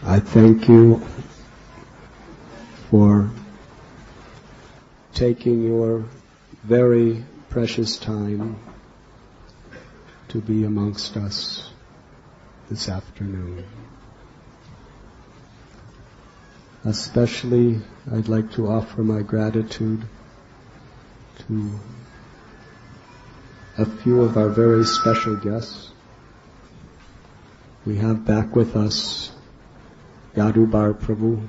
I thank you for taking your very precious time to be amongst us this afternoon. Especially, I'd like to offer my gratitude to a few of our very special guests. We have back with us Yadubar Prabhu.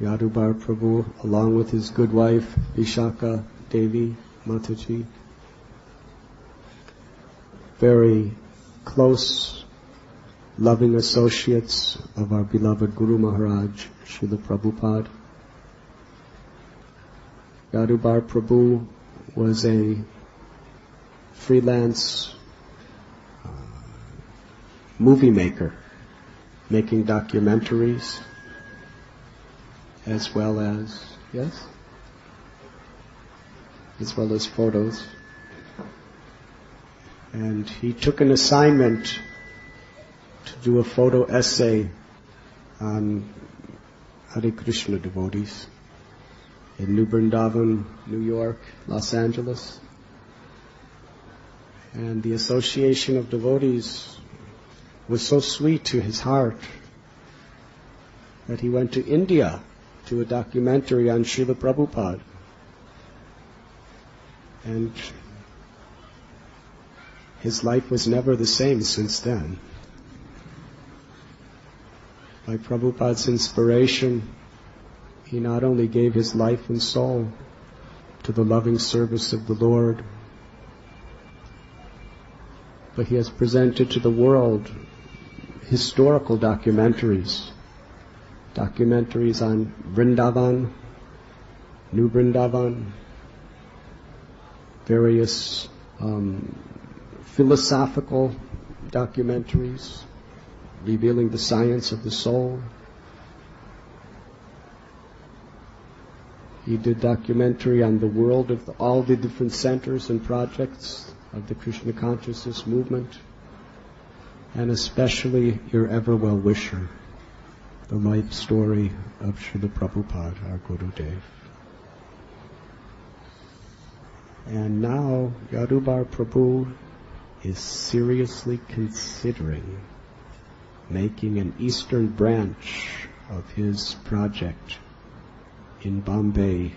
Yadubar Prabhu, along with his good wife, Vishaka Devi Mataji, very close, loving associates of our beloved Guru Maharaj, Srila Prabhupada. Yadubar Prabhu was a freelance movie maker, making documentaries as well as, as well as photos. And he took an assignment to do a photo essay on Hare Krishna devotees in New Vrindavan, New York, Los Angeles. And the association of devotees was so sweet to his heart that he went to India to do a documentary on Srila Prabhupada. And his life was never the same since then. By Prabhupada's inspiration, he not only gave his life and soul to the loving service of the Lord, but he has presented to the world historical documentaries on Vrindavan, New Vrindavan, various philosophical documentaries revealing the science of the soul. He did documentary on the world of all the different centers and projects of the Krishna consciousness movement, and especially your ever well-wisher, the life story of Srila Prabhupada, our Gurudev. And now Yadubar Prabhu is seriously considering making an eastern branch of his project in Bombay,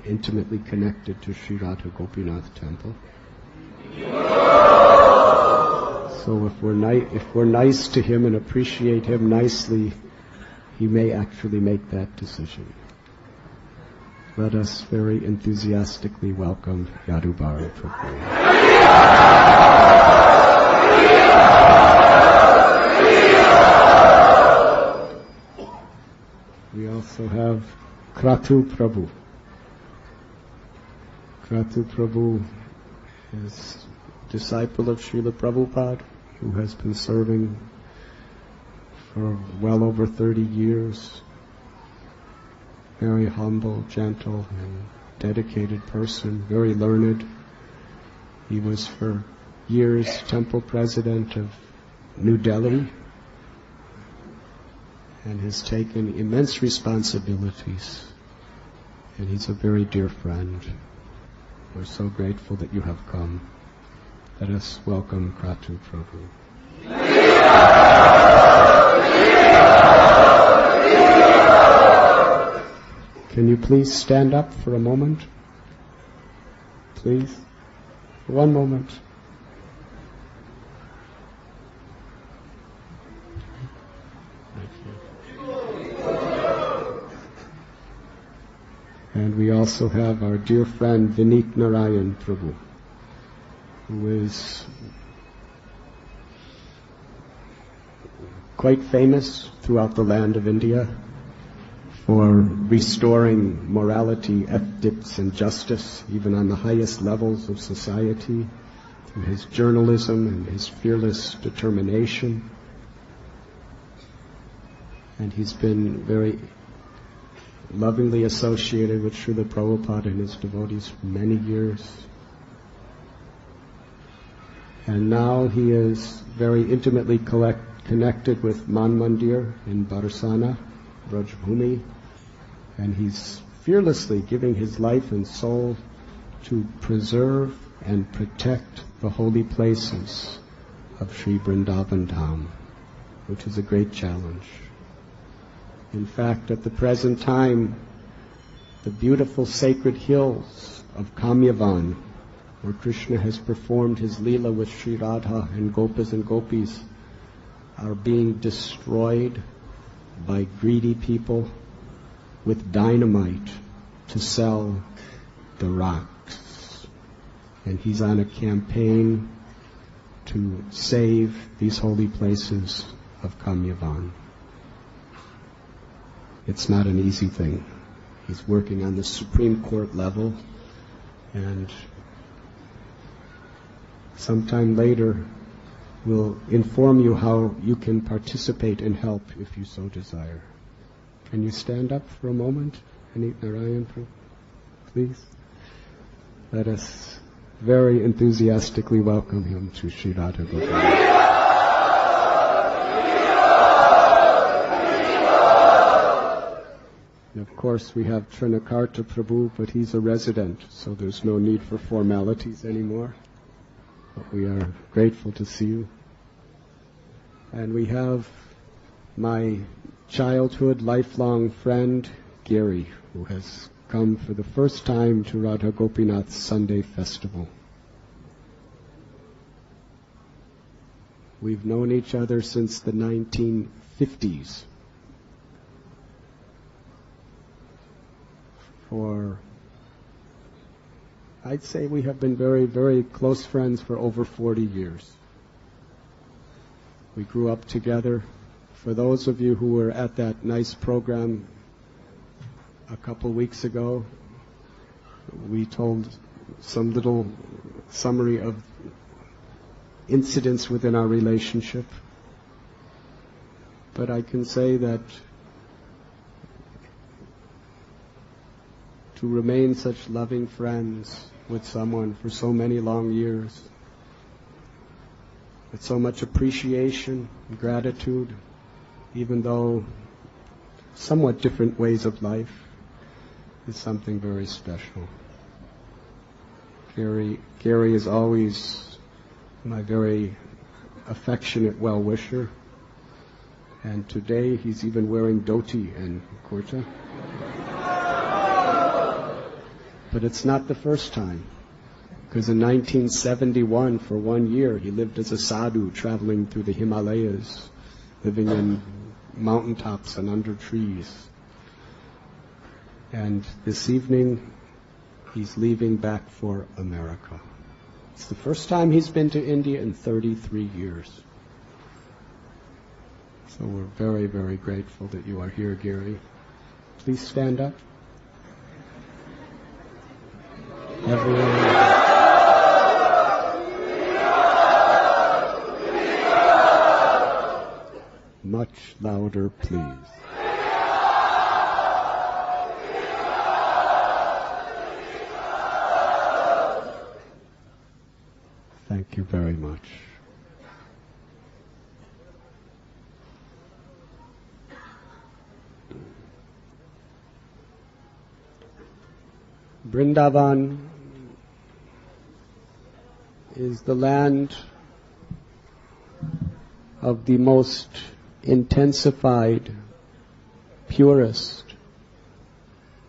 intimately connected to Sri Radha Gopinath Temple. So if we're nice to him and appreciate him nicely, he may actually make that decision. Let us very enthusiastically welcome Yadubar Prabhu. We also have Kratu Prabhu. Kratu Prabhu is a disciple of Srila Prabhupada, who has been serving for well over 30 years. Very humble, gentle, and dedicated person, very learned. He was for years temple president of New Delhi and has taken immense responsibilities. And he's a very dear friend. We're so grateful that you have come. Let us welcome Kratu Prabhu. Can you please stand up for a moment? Please? For one moment. And we also have our dear friend Vineet Narayan Prabhu, who is quite famous throughout the land of India for restoring morality, ethics, and justice, even on the highest levels of society, through his journalism and his fearless determination. And he's been very lovingly associated with Srila Prabhupada and his devotees for many years. And now he is very intimately connected with Man Mandir in Barsana, Brajbhumi, and he's fearlessly giving his life and soul to preserve and protect the holy places of Sri Vrindavan Dham, which is a great challenge. In fact, at the present time, the beautiful sacred hills of Kamyavan, where Krishna has performed his Leela with Sri Radha and Gopis, are being destroyed by greedy people with dynamite to sell the rocks. And he's on a campaign to save these holy places of Kamyavan. It's not an easy thing. He's working on the Supreme Court level, and sometime later we'll inform you how you can participate and help if you so desire. Can you stand up for a moment? Narayan, please. Let us very enthusiastically welcome him to Sri Radha Gopal. Of course, we have Trinakarta Prabhu, but he's a resident, so there's no need for formalities anymore. But we are grateful to see you. And we have my childhood, lifelong friend, Gary, who has come for the first time to Radha Gopinath's Sunday Festival. We've known each other since the 1950s. I'd say we have been very, very close friends for over 40 years. We grew up together. For those of you who were at that nice program a couple weeks ago, we told some little summary of incidents within our relationship. But I can say that to remain such loving friends with someone for so many long years, with so much appreciation and gratitude, even though somewhat different ways of life, is something very special. Gary is always my very affectionate well-wisher, and today he's even wearing dhoti and kurta. But it's not the first time, because in 1971, for 1 year, he lived as a sadhu, traveling through the Himalayas, living in mountaintops and under trees. And this evening, he's leaving back for America. It's the first time he's been to India in 33 years. So we're very, very grateful that you are here, Gary. Please stand up. Everyone. Much louder, please. Thank you very much. Vrindavan is the land of the most intensified, purest,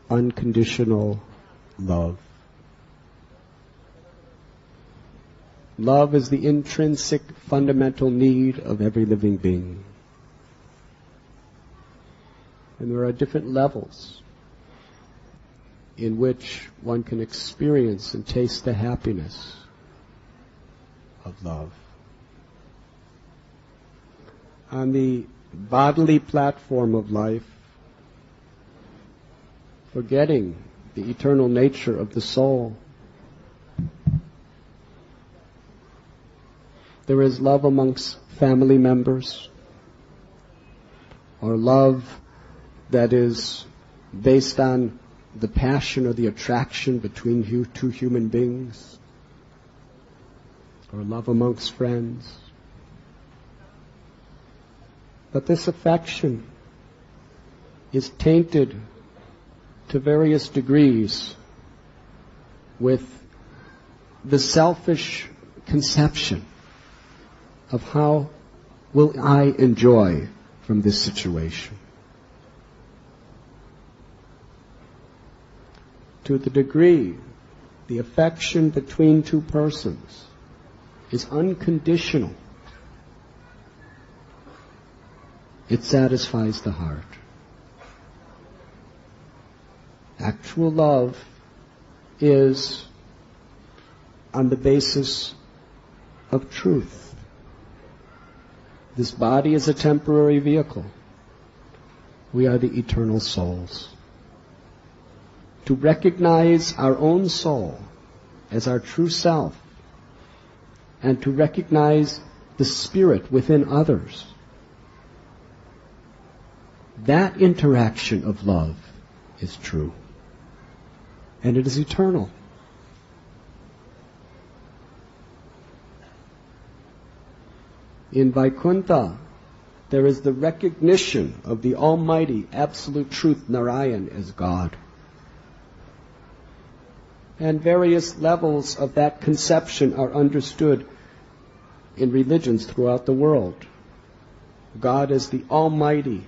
unconditional love. Love is the intrinsic, fundamental need of every living being. And there are different levels in which one can experience and taste the happiness of love. On the bodily platform of life, forgetting the eternal nature of the soul, there is love amongst family members, or love that is based on the passion or the attraction between two human beings, or love amongst friends. But this affection is tainted to various degrees with the selfish conception of how will I enjoy from this situation. To the degree the affection between two persons is unconditional, it satisfies the heart. Actual love is on the basis of truth. This body is a temporary vehicle. We are the eternal souls. To recognize our own soul as our true self, and to recognize the spirit within others, that interaction of love is true. And it is eternal. In Vaikuntha, there is the recognition of the Almighty, Absolute Truth, Narayan, as God. And various levels of that conception are understood in religions throughout the world. God as the Almighty,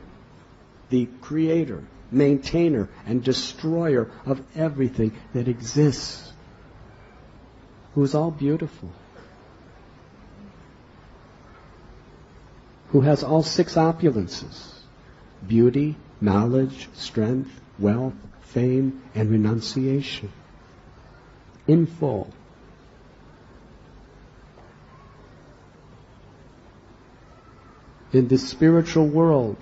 the Creator, maintainer, and destroyer of everything that exists, who is all beautiful, who has all six opulences: beauty, knowledge, strength, wealth, fame, and renunciation, in full. In this spiritual world,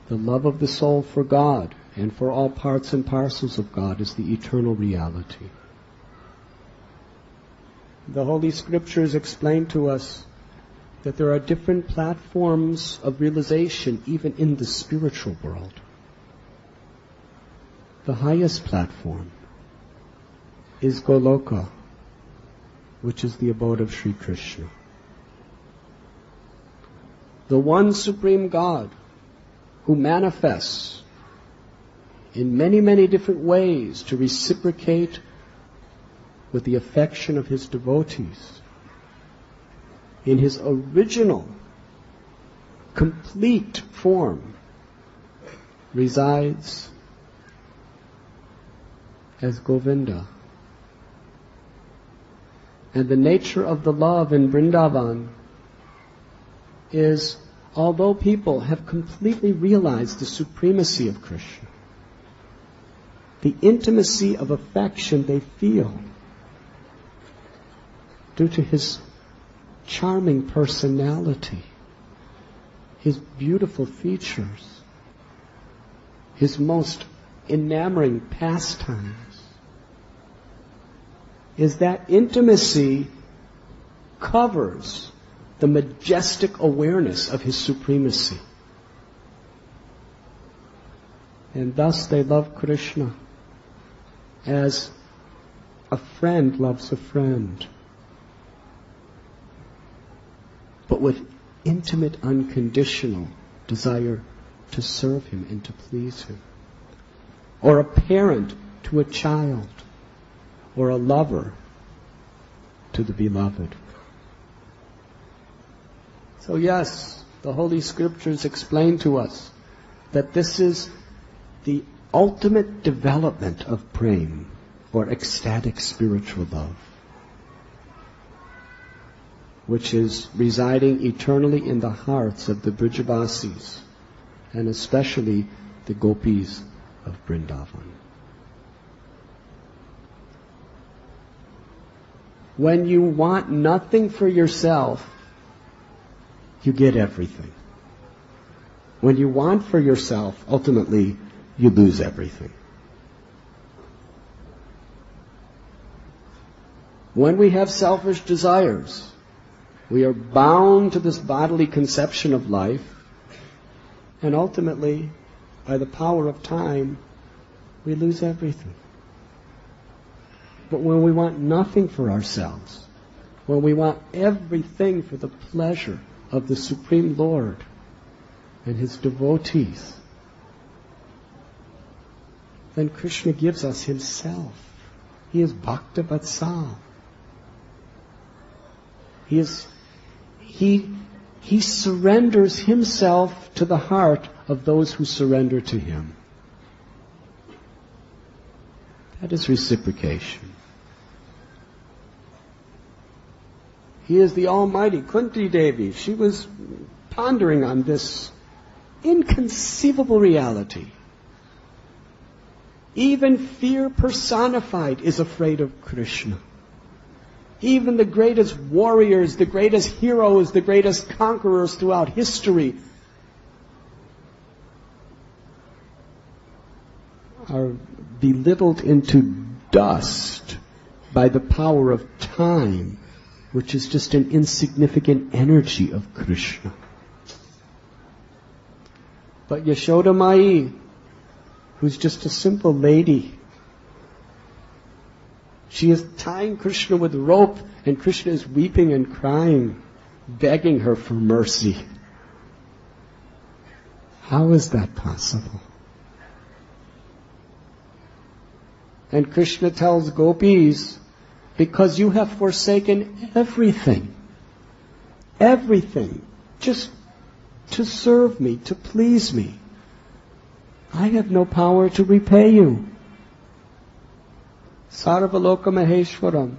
the love of the soul for God and for all parts and parcels of God is the eternal reality. The Holy Scriptures explain to us that there are different platforms of realization even in the spiritual world. The highest platform is Goloka, which is the abode of Sri Krishna. The one supreme God who manifests in many, many different ways to reciprocate with the affection of his devotees. In his original, complete form, resides as Govinda. And the nature of the love in Vrindavan is, although people have completely realized the supremacy of Krishna, the intimacy of affection they feel due to his charming personality, his beautiful features, his most enamoring pastimes, is that intimacy covers the majestic awareness of his supremacy. And thus they love Krishna as a friend loves a friend, but with intimate, unconditional desire to serve him and to please him. Or a parent to a child, or a lover to the beloved. So yes, the Holy Scriptures explain to us that this is the ultimate development of prema, or ecstatic spiritual love, which is residing eternally in the hearts of the Brijavasis, and especially the gopis of Vrindavan. When you want nothing for yourself, you get everything. When you want for yourself, ultimately, you lose everything. When we have selfish desires, we are bound to this bodily conception of life, and ultimately, by the power of time, we lose everything. But when we want nothing for ourselves, when we want everything for the pleasure of the Supreme Lord, and his devotees, then Krishna gives us himself. He is Bhakta Vatsal. He surrenders himself to the heart of those who surrender to him. That is reciprocation. He is the Almighty. Kunti Devi, she was pondering on this inconceivable reality. Even fear personified is afraid of Krishna. Even the greatest warriors, the greatest heroes, the greatest conquerors throughout history are belittled into dust by the power of time, which is just an insignificant energy of Krishna. But Yashoda Mai, who's just a simple lady, she is tying Krishna with rope, and Krishna is weeping and crying, begging her for mercy. How is that possible? And Krishna tells gopis, because you have forsaken everything, just to serve me, to please me, I have no power to repay you. Sarvaloka Maheshwaram.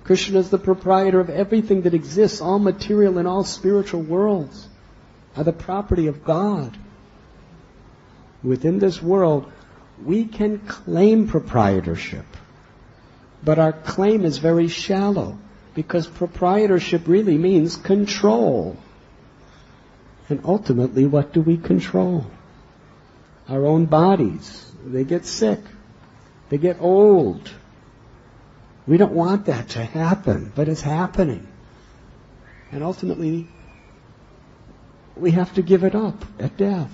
Krishna is the proprietor of everything that exists. All material and all spiritual worlds are the property of God. Within this world, we can claim proprietorship, but our claim is very shallow, because proprietorship really means control. And ultimately, what do we control? Our own bodies. They get sick. They get old. We don't want that to happen, but it's happening. And ultimately, we have to give it up at death.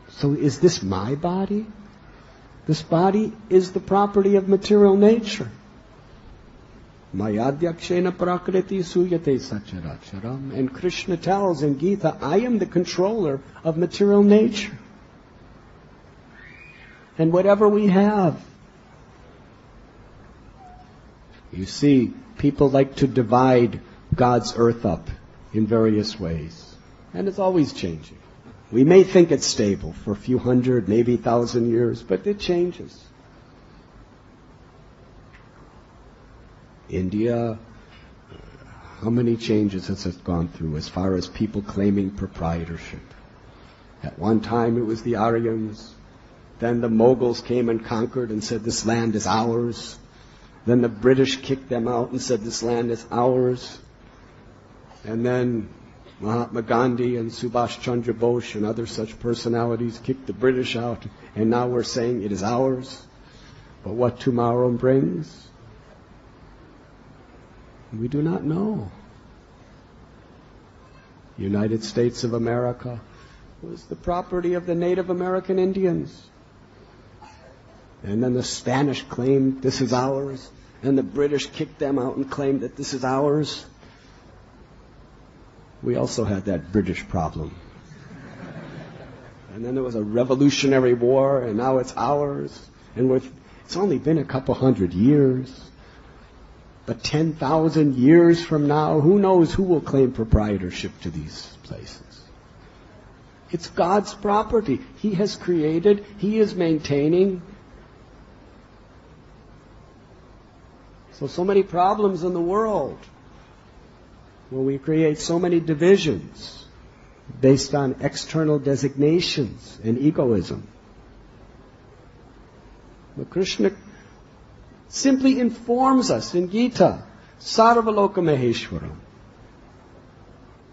So is this my body? This body is the property of material nature. Mayadhyakshena prakriti suyate sacharacharam. And Krishna tells in Gita, I am the controller of material nature. And whatever we have. You see, people like to divide God's earth up in various ways. And it's always changing. We may think it's stable for a few hundred, maybe 1,000 years, but it changes. India, how many changes has it gone through as far as people claiming proprietorship? At one time it was the Aryans. Then the Mughals came and conquered and said, this land is ours. Then the British kicked them out and said, this land is ours. And then Mahatma Gandhi and Subhash Chandra Bose and other such personalities kicked the British out, and now we're saying it is ours. But what tomorrow brings, we do not know. United States of America was the property of the Native American Indians. And then the Spanish claimed this is ours, and the British kicked them out and claimed that this is ours. We also had that British problem. And then there was a Revolutionary War, and now it's ours. And it's only been a couple hundred years. But 10,000 years from now, who knows who will claim proprietorship to these places? It's God's property. He has created, He is maintaining. So many problems in the world where we create so many divisions based on external designations and egoism. But Krishna simply informs us in Gita, Sarvaloka Maheshwaram.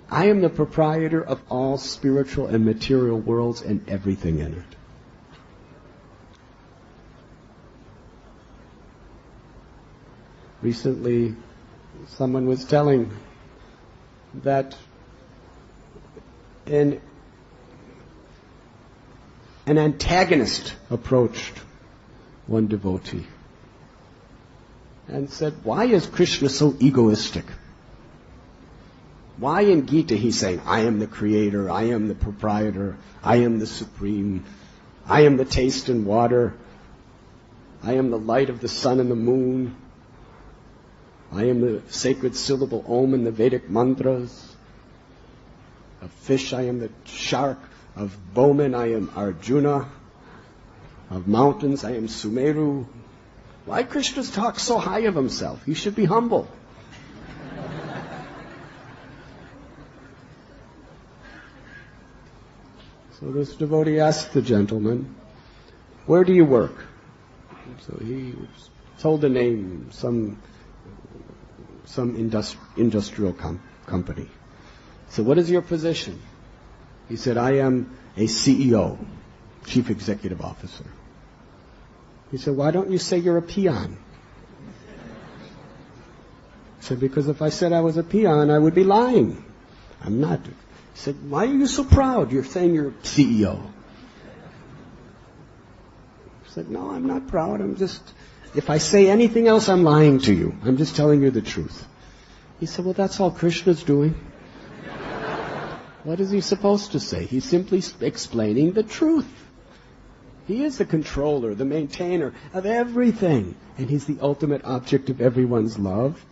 I am the proprietor of all spiritual and material worlds and everything in it. Recently, someone was telling that an antagonist approached one devotee and said, why is Krishna so egoistic? Why in Gita he's saying, I am the creator, I am the proprietor, I am the supreme, I am the taste and water, I am the light of the sun and the moon, I am the sacred syllable Om in the Vedic mantras. Of fish I am the shark, of bowmen I am Arjuna, of mountains I am Sumeru. Why Krishna talks so high of himself? He should be humble. So this devotee asked the gentleman, where do you work? So he told the name, some industrial company. So what is your position? He said, I am a CEO, Chief Executive Officer. He said, why don't you say you're a peon? He said, because if I said I was a peon, I would be lying. I'm not. He said, why are you so proud? You're saying you're CEO. He said, no, I'm not proud. If I say anything else, I'm lying to you. I'm just telling you the truth. He said, well, that's all Krishna's doing. What is he supposed to say? He's simply explaining the truth. He is the controller, the maintainer of everything. And he's the ultimate object of everyone's love.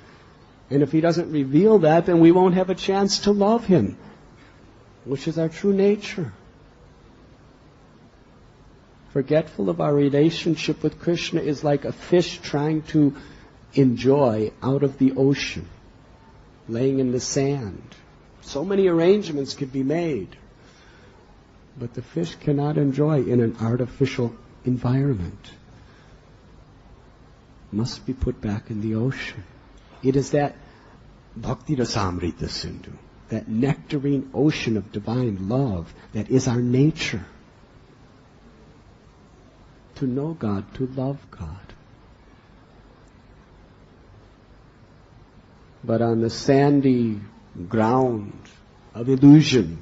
And if he doesn't reveal that, then we won't have a chance to love him, which is our true nature. Forgetful of our relationship with Krishna is like a fish trying to enjoy out of the ocean, laying in the sand. So many arrangements could be made, but the fish cannot enjoy in an artificial environment. Must be put back in the ocean. It is that Bhakti Rasamrita Sindhu, that nectarine ocean of divine love that is our nature. To know God, to love God. But on the sandy ground of illusion,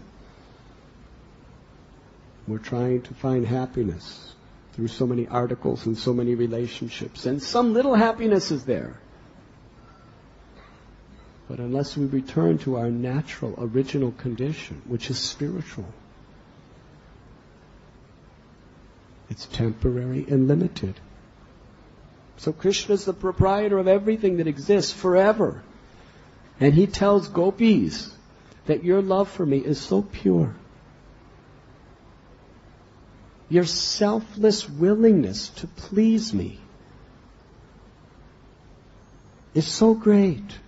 we're trying to find happiness through so many articles and so many relationships. And some little happiness is there. But unless we return to our natural, original condition, which is spiritual, it's temporary and limited. So Krishna is the proprietor of everything that exists forever. And he tells gopis that your love for me is so pure. Your selfless willingness to please me is so great.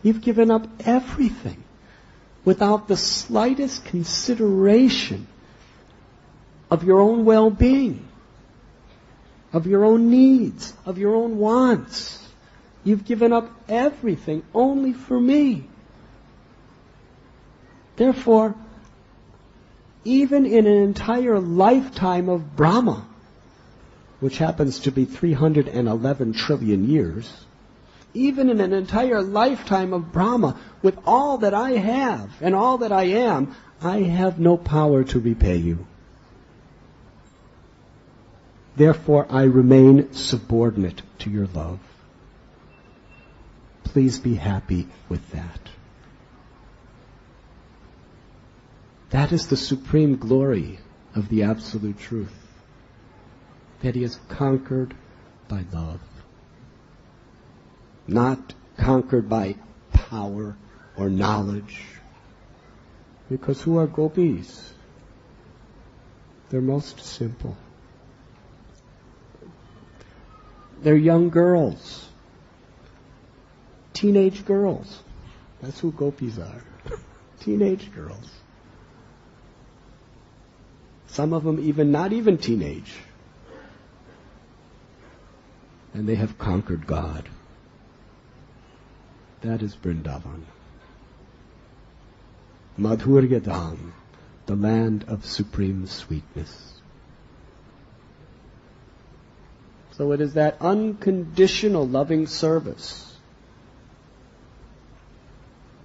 You've given up everything without the slightest consideration of your own well-being, of your own needs, of your own wants. You've given up everything only for me. Therefore, even in an entire lifetime of Brahma, which happens to be 311 trillion years, even in an entire lifetime of Brahma, with all that I have and all that I am, I have no power to repay you. Therefore, I remain subordinate to your love. Please be happy with that. That is the supreme glory of the Absolute Truth, that he is conquered by love, not conquered by power or knowledge. Because who are gopis? They're most simple. They're young girls. Teenage girls. That's who gopis are. Teenage girls. Some of them not even teenage. And they have conquered God. That is Vrindavan. Madhurya-dham, the land of supreme sweetness. So it is that unconditional loving service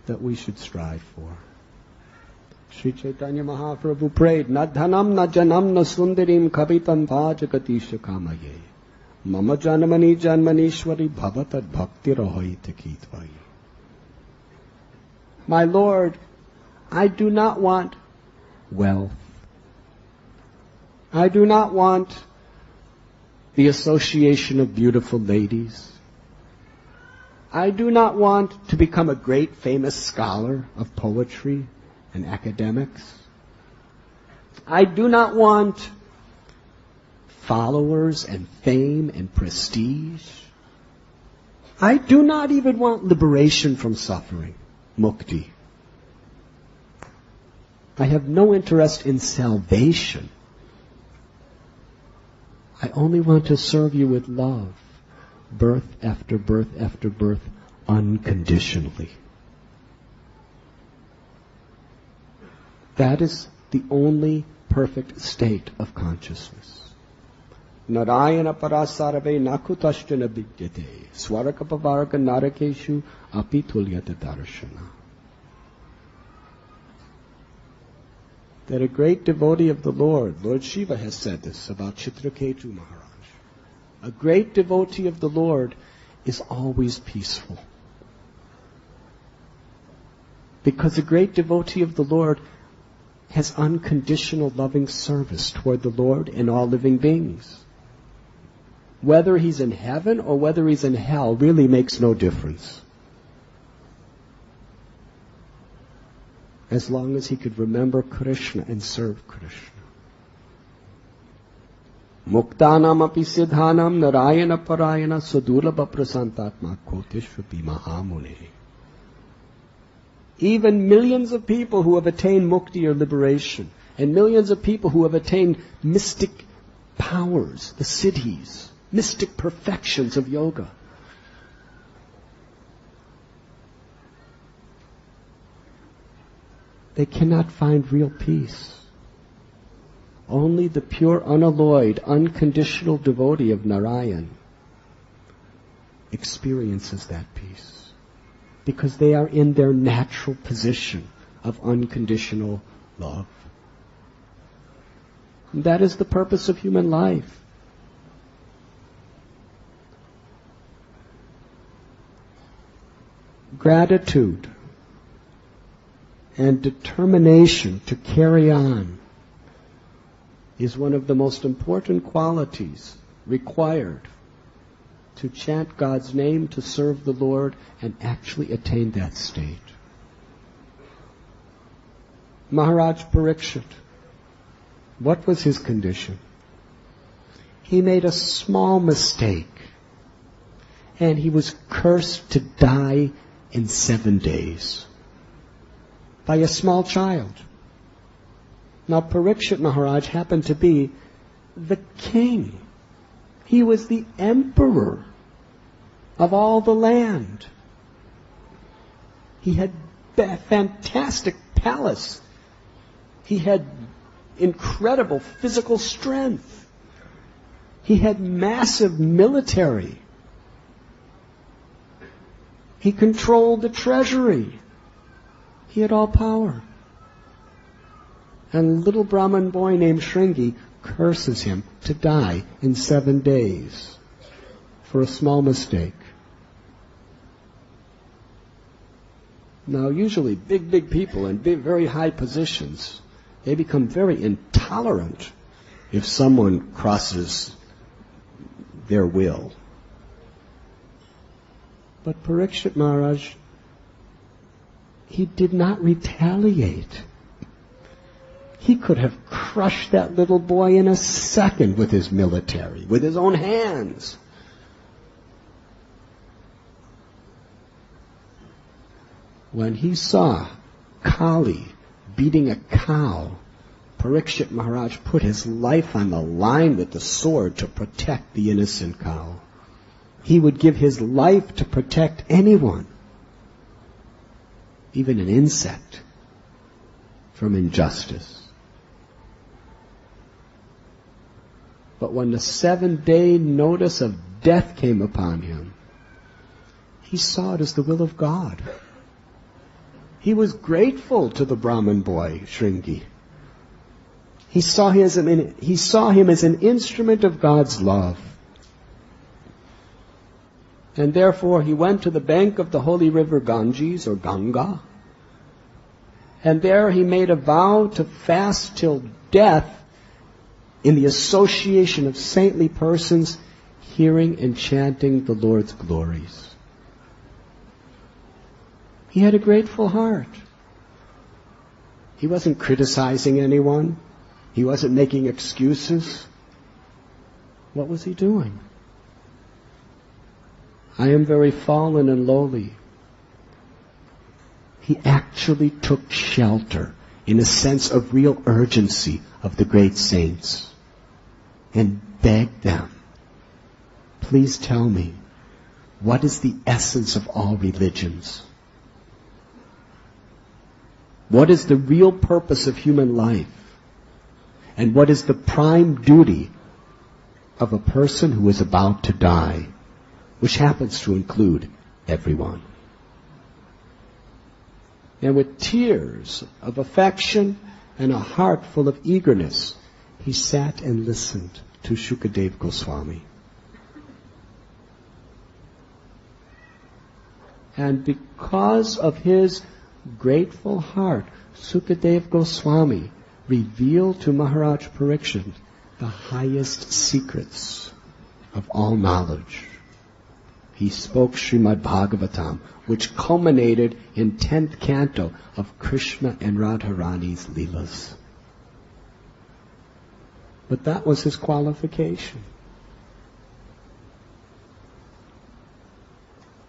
that we should strive for. Sri Chaitanya Mahaprabhu prayed, Na dhanam na janam na sundarim kavitam bhajagatisha kamaye. Mama janmani janmanishwari bhavatad bhakti rahoita kitvayi. My Lord, I do not want wealth. I do not want the association of beautiful ladies. I do not want to become a great famous scholar of poetry and academics. I do not want followers and fame and prestige. I do not even want liberation from suffering, mukti. I have no interest in salvation. I only want to serve you with love, birth after birth after birth, unconditionally. That is the only perfect state of consciousness. Narayana parasarave nakutashthana vidyate swarakapavaraka narakeshu api tulyata darshana. That a great devotee of the Lord, Lord Shiva has said this about Chitraketu Maharaj, a great devotee of the Lord is always peaceful. Because a great devotee of the Lord has unconditional loving service toward the Lord and all living beings. Whether he's in heaven or whether he's in hell really makes no difference. As long as he could remember Krishna and serve Krishna. Muktanam api siddhanam narayana parayana sudurlabha prasantatma kotishvapi mahamune. Even millions of people who have attained mukti or liberation, and millions of people who have attained mystic powers, the siddhis, mystic perfections of yoga, they cannot find real peace. Only the pure, unalloyed, unconditional devotee of Narayan experiences that peace, because they are in their natural position of unconditional love. And that is the purpose of human life. Gratitude and determination to carry on is one of the most important qualities required to chant God's name, to serve the Lord, and actually attain that state. Maharaj Parikshit, what was his condition? He made a small mistake, and he was cursed to die in 7 days by a small child. Now Parikshit Maharaj happened to be the king. He was the emperor of all the land. He had a fantastic palace. He had incredible physical strength. He had massive military. He controlled the treasury. He had all power. And a little Brahmin boy named Shringi curses him to die in 7 days for a small mistake. Now usually big people in very high positions, they become very intolerant if someone crosses their will. But Parikshit Maharaj, he did not retaliate. He could have crushed that little boy in a second with his military, with his own hands. When he saw Kali beating a cow, Parikshit Maharaj put his life on the line with the sword to protect the innocent cow. He would give his life to protect anyone, even an insect, from injustice. But when the 7-day notice of death came upon him, he saw it as the will of God. He was grateful to the Brahmin boy, Shringi. He saw him as an instrument of God's love. And therefore he went to the bank of the holy river Ganges, or Ganga, And there he made a vow to fast till death in the association of saintly persons, hearing and chanting the Lord's glories. He had a grateful heart. He wasn't criticizing anyone. He wasn't making excuses. What was he doing? I am very fallen and lowly. He actually took shelter in a sense of real urgency of the great saints and begged them, please tell me, what is the essence of all religions? What is the real purpose of human life? And what is the prime duty of a person who is about to die, which happens to include everyone? And with tears of affection and a heart full of eagerness, he sat and listened to Shukadeva Goswami. And because of his grateful heart, Shukadeva Goswami revealed to Maharaj Parikshit the highest secrets of all knowledge. He spoke Srimad Bhagavatam, which culminated in 10th canto of Krishna and Radharani's Leelas. But that was his qualification.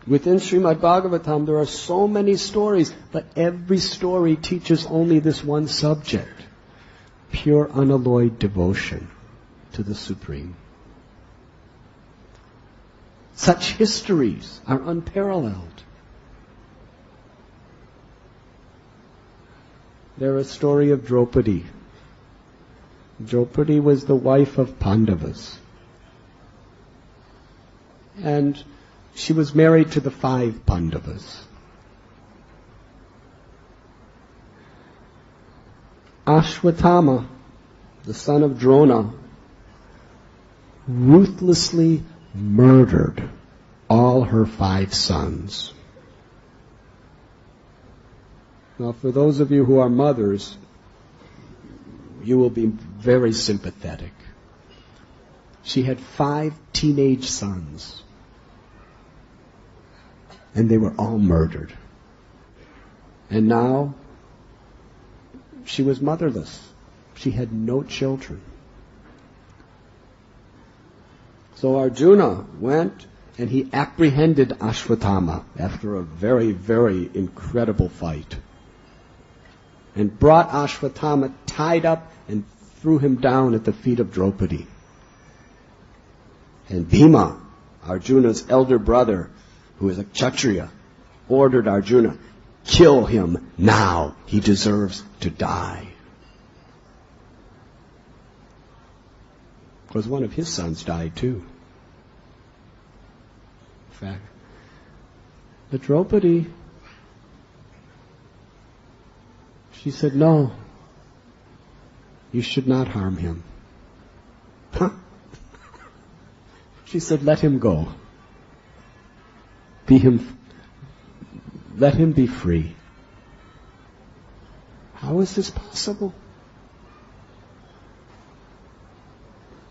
Within Srimad Bhagavatam there are so many stories, but every story teaches only this one subject: pure unalloyed devotion to the Supreme. Such histories are unparalleled. There's a story of Draupadi. Draupadi was the wife of Pandavas. And she was married to the 5 Pandavas. Ashwatthama, the son of Drona, ruthlessly murdered all her 5 sons. Now, for those of you who are mothers, you will be very sympathetic. She had 5 teenage sons, and they were all murdered. And now, she was motherless. She had no children. So Arjuna went and he apprehended Ashwatthama after a very, very incredible fight, and brought Ashwatthama tied up and threw him down at the feet of Draupadi. And Bhima, Arjuna's elder brother, who is a Kshatriya, ordered Arjuna, kill him now. He deserves to die. Because one of his sons died too. In fact, but Draupadi, she said, no, you should not harm him. Huh? She said, let him go. Let him be free. How is this possible?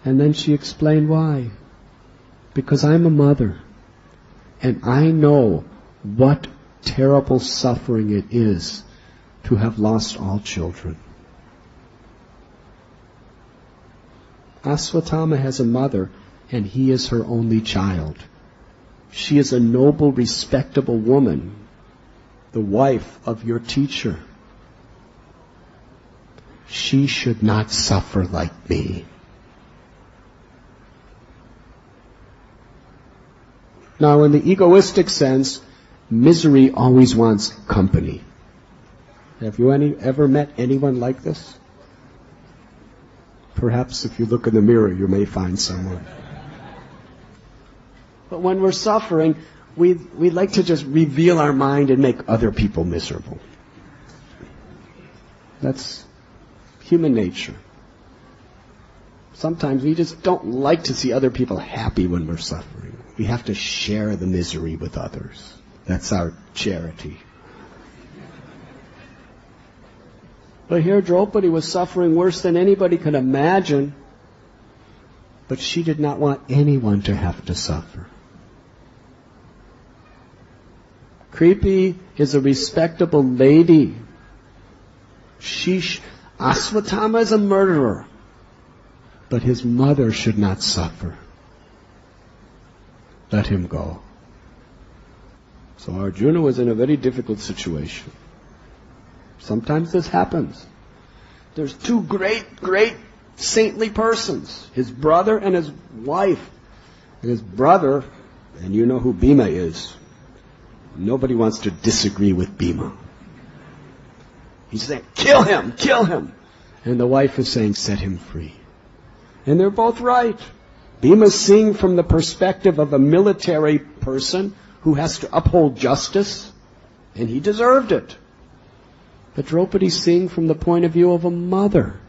And then she explained why. Because I'm a mother, and I know what terrible suffering it is to have lost all children. Ashwatthama has a mother, and he is her only child. She is a noble, respectable woman, the wife of your teacher. She should not suffer like me. Now, in the egoistic sense, misery always wants company. Have you ever met anyone like this? Perhaps if you look in the mirror, you may find someone. But when we're suffering, we'd like to just reveal our mind and make other people miserable. That's human nature. Sometimes we just don't like to see other people happy when we're suffering. We have to share the misery with others. That's our charity. But here Draupadi was suffering worse than anybody could imagine. But she did not want anyone to have to suffer. Kripi is a respectable lady. Aswatthama is a murderer. But his mother should not suffer. Let him go. So Arjuna was in a very difficult situation. Sometimes this happens. There's two great saintly persons, his brother and his wife. And his brother, and you know who Bhima is. Nobody wants to disagree with Bhima. He's saying, kill him, kill him. And the wife is saying, set him free. And they're both right. Bhima's seeing from the perspective of a military person who has to uphold justice, and he deserved it. But Draupadi's seeing from the point of view of a mother.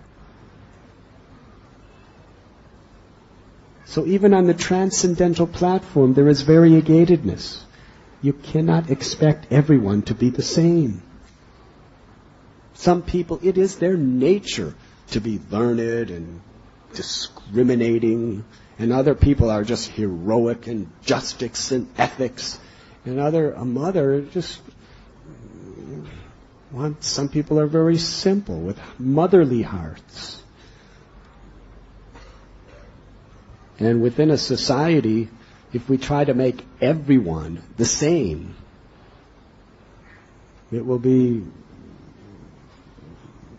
So even on the transcendental platform, there is variegatedness. You cannot expect everyone to be the same. Some people, it is their nature to be learned and discriminating, and other people are just heroic and justice and ethics, and a mother just wants. Some people are very simple with motherly hearts. And within a society, if we try to make everyone the same, it will be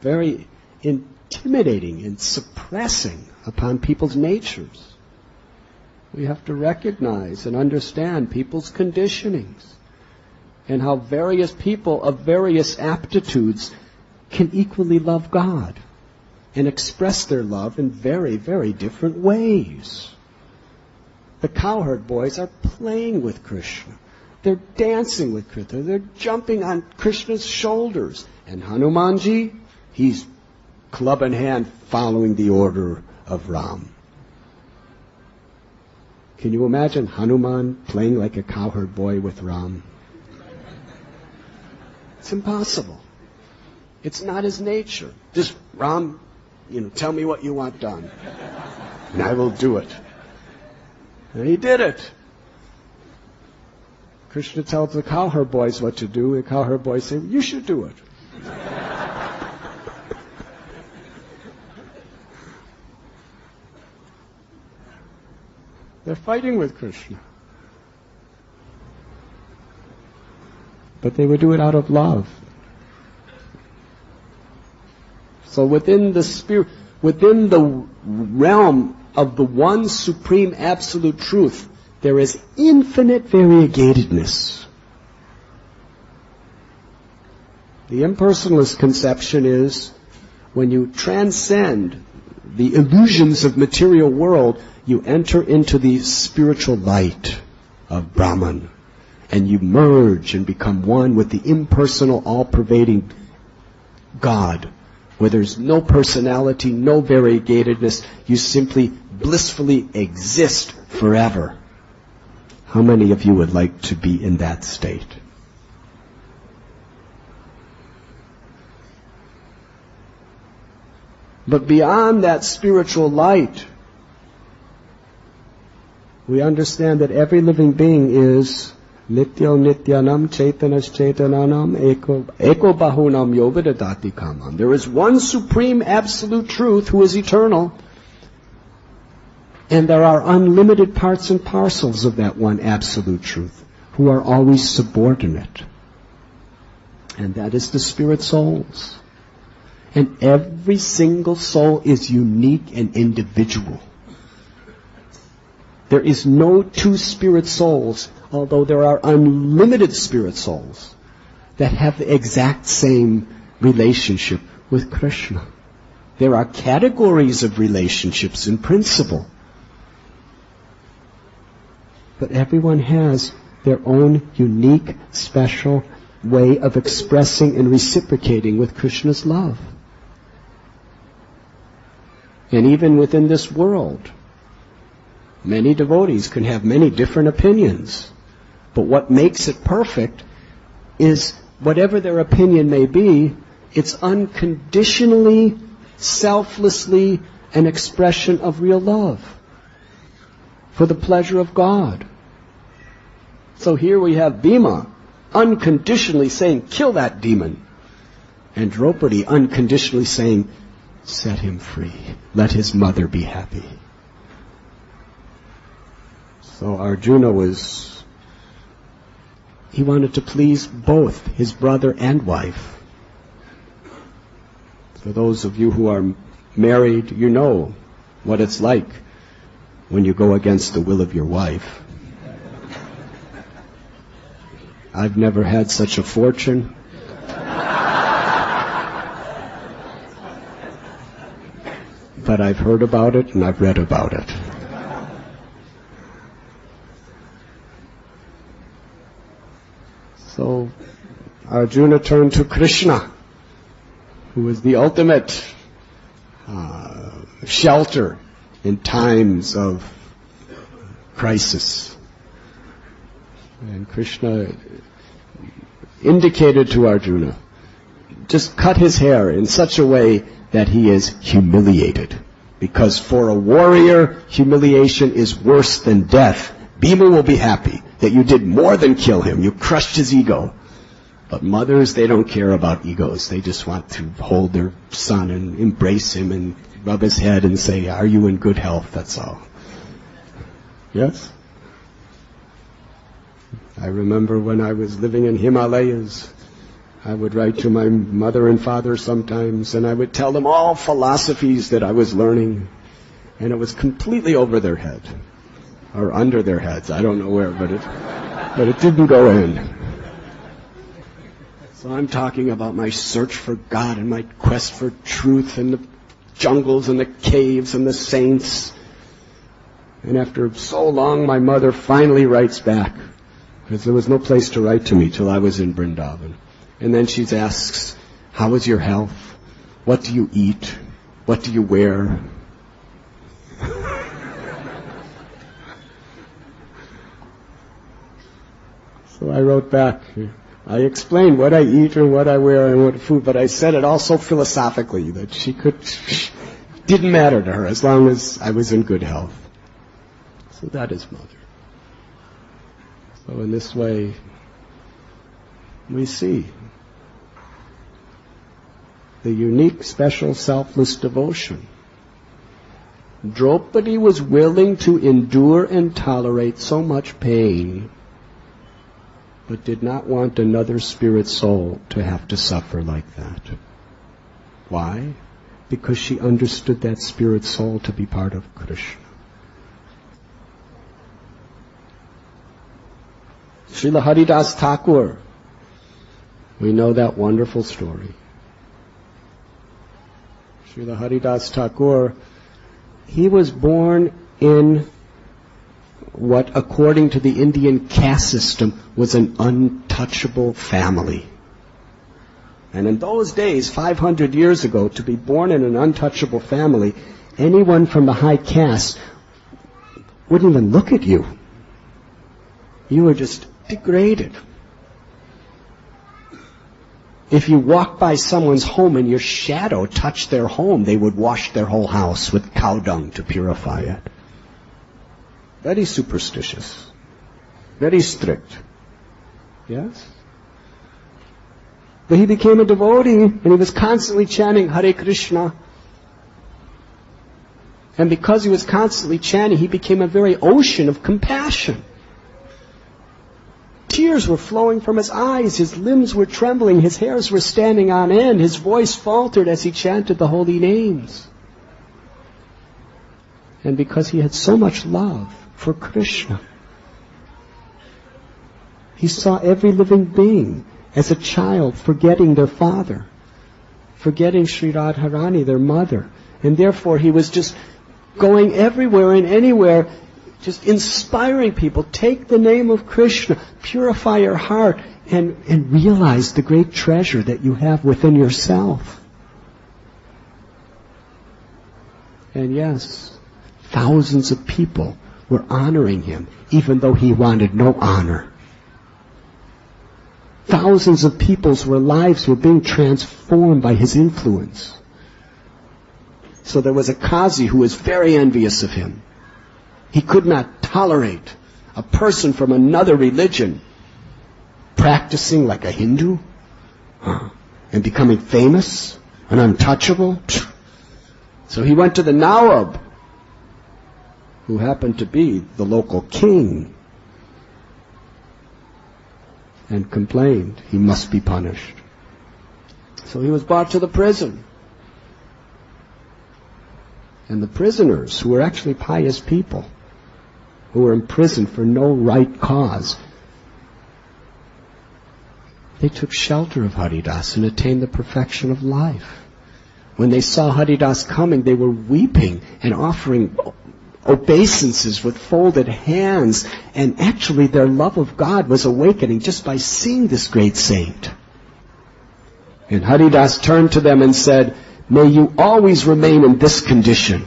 very intimidating and suppressing upon people's natures. We have to recognize and understand people's conditionings and how various people of various aptitudes can equally love God and express their love in very, very different ways. The cowherd boys are playing with Krishna. They're dancing with Krishna. They're jumping on Krishna's shoulders. And Hanumanji, he's club in hand following the order of Ram. Can you imagine Hanuman playing like a cowherd boy with Ram? It's impossible. It's not his nature. Just, Ram, tell me what you want done. And I will do it. And he did it. Krishna tells the cowherd boys what to do. The cowherd boys say, you should do it. They're fighting with Krishna. But they would do it out of love. So within the spirit, within the realm of the one supreme absolute truth, there is infinite variegatedness. The impersonalist conception is when you transcend the illusions of material world, you enter into the spiritual light of Brahman, and you merge and become one with the impersonal, all-pervading God, where there's no personality, no variegatedness. You simply blissfully exist forever. How many of you would like to be in that state? But beyond that spiritual light, we understand that every living being is Nityo Nityanam Chaitanas Chaitananam Eko Bahunam Yovidadati Kamam. There is one supreme absolute truth who is eternal, and there are unlimited parts and parcels of that one absolute truth who are always subordinate. And that is the spirit souls. And every single soul is unique and individual. There is no two spirit souls, although there are unlimited spirit souls that have the exact same relationship with Krishna. There are categories of relationships in principle, but everyone has their own unique, special way of expressing and reciprocating with Krishna's love. And even within this world, many devotees can have many different opinions. But what makes it perfect is whatever their opinion may be, It's unconditionally, selflessly an expression of real love for the pleasure of God. So here we have Bhima unconditionally saying, kill that demon. And Draupadi unconditionally saying, set him free. Let his mother be happy. So Arjuna he wanted to please both his brother and wife. For those of you who are married, you know what it's like when you go against the will of your wife. I've never had such a fortune. But I've heard about it and I've read about it. So Arjuna turned to Krishna, who is the ultimate shelter in times of crisis. And Krishna indicated to Arjuna, just cut his hair in such a way that he is humiliated. Because for a warrior, humiliation is worse than death. Bhima will be happy that you did more than kill him. You crushed his ego. But mothers, they don't care about egos. They just want to hold their son and embrace him and rub his head and say, are you in good health? That's all. Yes? I remember when I was living in Himalayas, I would write to my mother and father sometimes, and I would tell them all philosophies that I was learning, and it was completely over their head, or under their heads. I don't know where, but it didn't go in. So I'm talking about my search for God and my quest for truth and the jungles and the caves and the saints. And after so long, my mother finally writes back, because there was no place to write to me till I was in Vrindavan. And then she asks, how is your health? What do you eat? What do you wear? So I wrote back, I explained what I eat and what I wear and what food, but I said it all so philosophically that didn't matter to her as long as I was in good health. So that is mother. So in this way, we see the unique, special, selfless devotion. Draupadi was willing to endure and tolerate so much pain, but did not want another spirit soul to have to suffer like that. Why? Because she understood that spirit soul to be part of Krishna. Srila Haridas Thakur, we know that wonderful story. Srila Haridas Thakur, he was born in what, according to the Indian caste system, was an untouchable family. And in those days, 500 years ago, to be born in an untouchable family, anyone from the high caste wouldn't even look at you. You were just degraded. If you walked by someone's home and your shadow touched their home, they would wash their whole house with cow dung to purify it. Very superstitious. Very strict. Yes? But he became a devotee and he was constantly chanting Hare Krishna. And because he was constantly chanting, he became a very ocean of compassion. Tears were flowing from his eyes, his limbs were trembling, his hairs were standing on end, his voice faltered as he chanted the holy names. And because he had so much love for Krishna, he saw every living being as a child forgetting their father, forgetting Sri Radharani, their mother. And therefore he was just going everywhere and anywhere, just inspiring people. Take the name of Krishna, purify your heart, and realize the great treasure that you have within yourself. And yes, thousands of people were honoring him, even though he wanted no honor. Thousands of people's lives were being transformed by his influence. So there was a Qazi who was very envious of him. He could not tolerate a person from another religion practicing like a Hindu and becoming famous and untouchable. So he went to the Nawab, who happened to be the local king, and complained he must be punished. So he was brought to the prison. And the prisoners, who were actually pious people, who were imprisoned for no right cause, they took shelter of Haridas and attained the perfection of life. When they saw Haridas coming, they were weeping and offering obeisances with folded hands, and actually their love of God was awakening just by seeing this great saint. And Haridas turned to them and said, "May you always remain in this condition."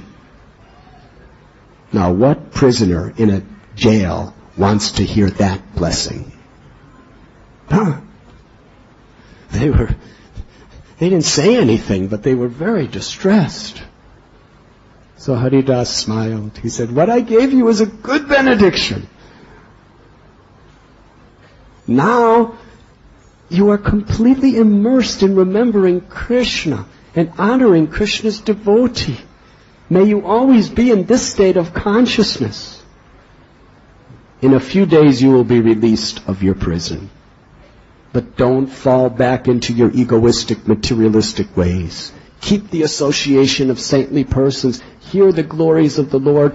Now, what prisoner in a jail wants to hear that blessing? Huh? They didn't say anything, but they were very distressed. So Haridas smiled. He said, "What I gave you is a good benediction. Now you are completely immersed in remembering Krishna and honoring Krishna's devotee. May you always be in this state of consciousness. In a few days you will be released of your prison. But don't fall back into your egoistic, materialistic ways. Keep the association of saintly persons. Hear the glories of the Lord.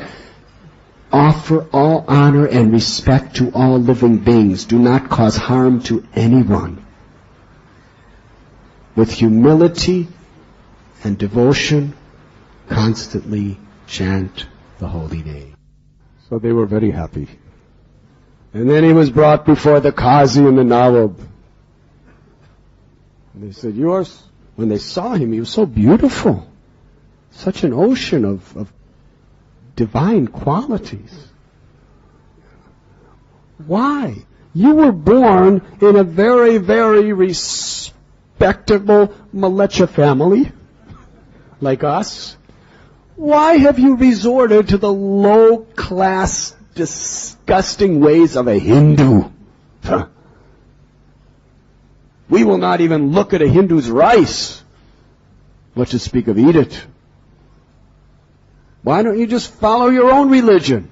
Offer all honor and respect to all living beings. Do not cause harm to anyone. With humility and devotion, constantly chant the holy name." So they were very happy. And then he was brought before the Qazi and the Nawab. And they said, when they saw him, he was so beautiful. Such an ocean of divine qualities. Why? You were born in a very, very respectable Malecha family, like us. Why have you resorted to the low-class, disgusting ways of a Hindu? Huh. We will not even look at a Hindu's rice, what to speak of eat it. Why don't you just follow your own religion?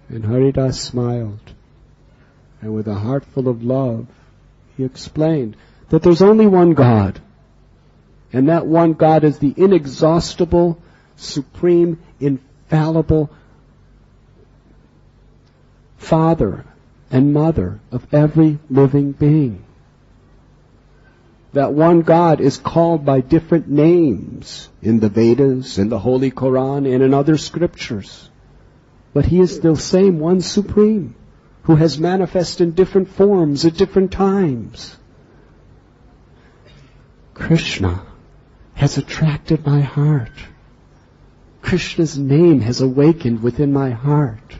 And Haridas smiled, and with a heart full of love, he explained that there's only one God, and that one God is the inexhaustible, supreme, infallible Father and Mother of every living being. That one God is called by different names in the Vedas, in the Holy Quran, and in other scriptures. But he is the same one supreme, who has manifested in different forms at different times. Krishna has attracted my heart. Krishna's name has awakened within my heart.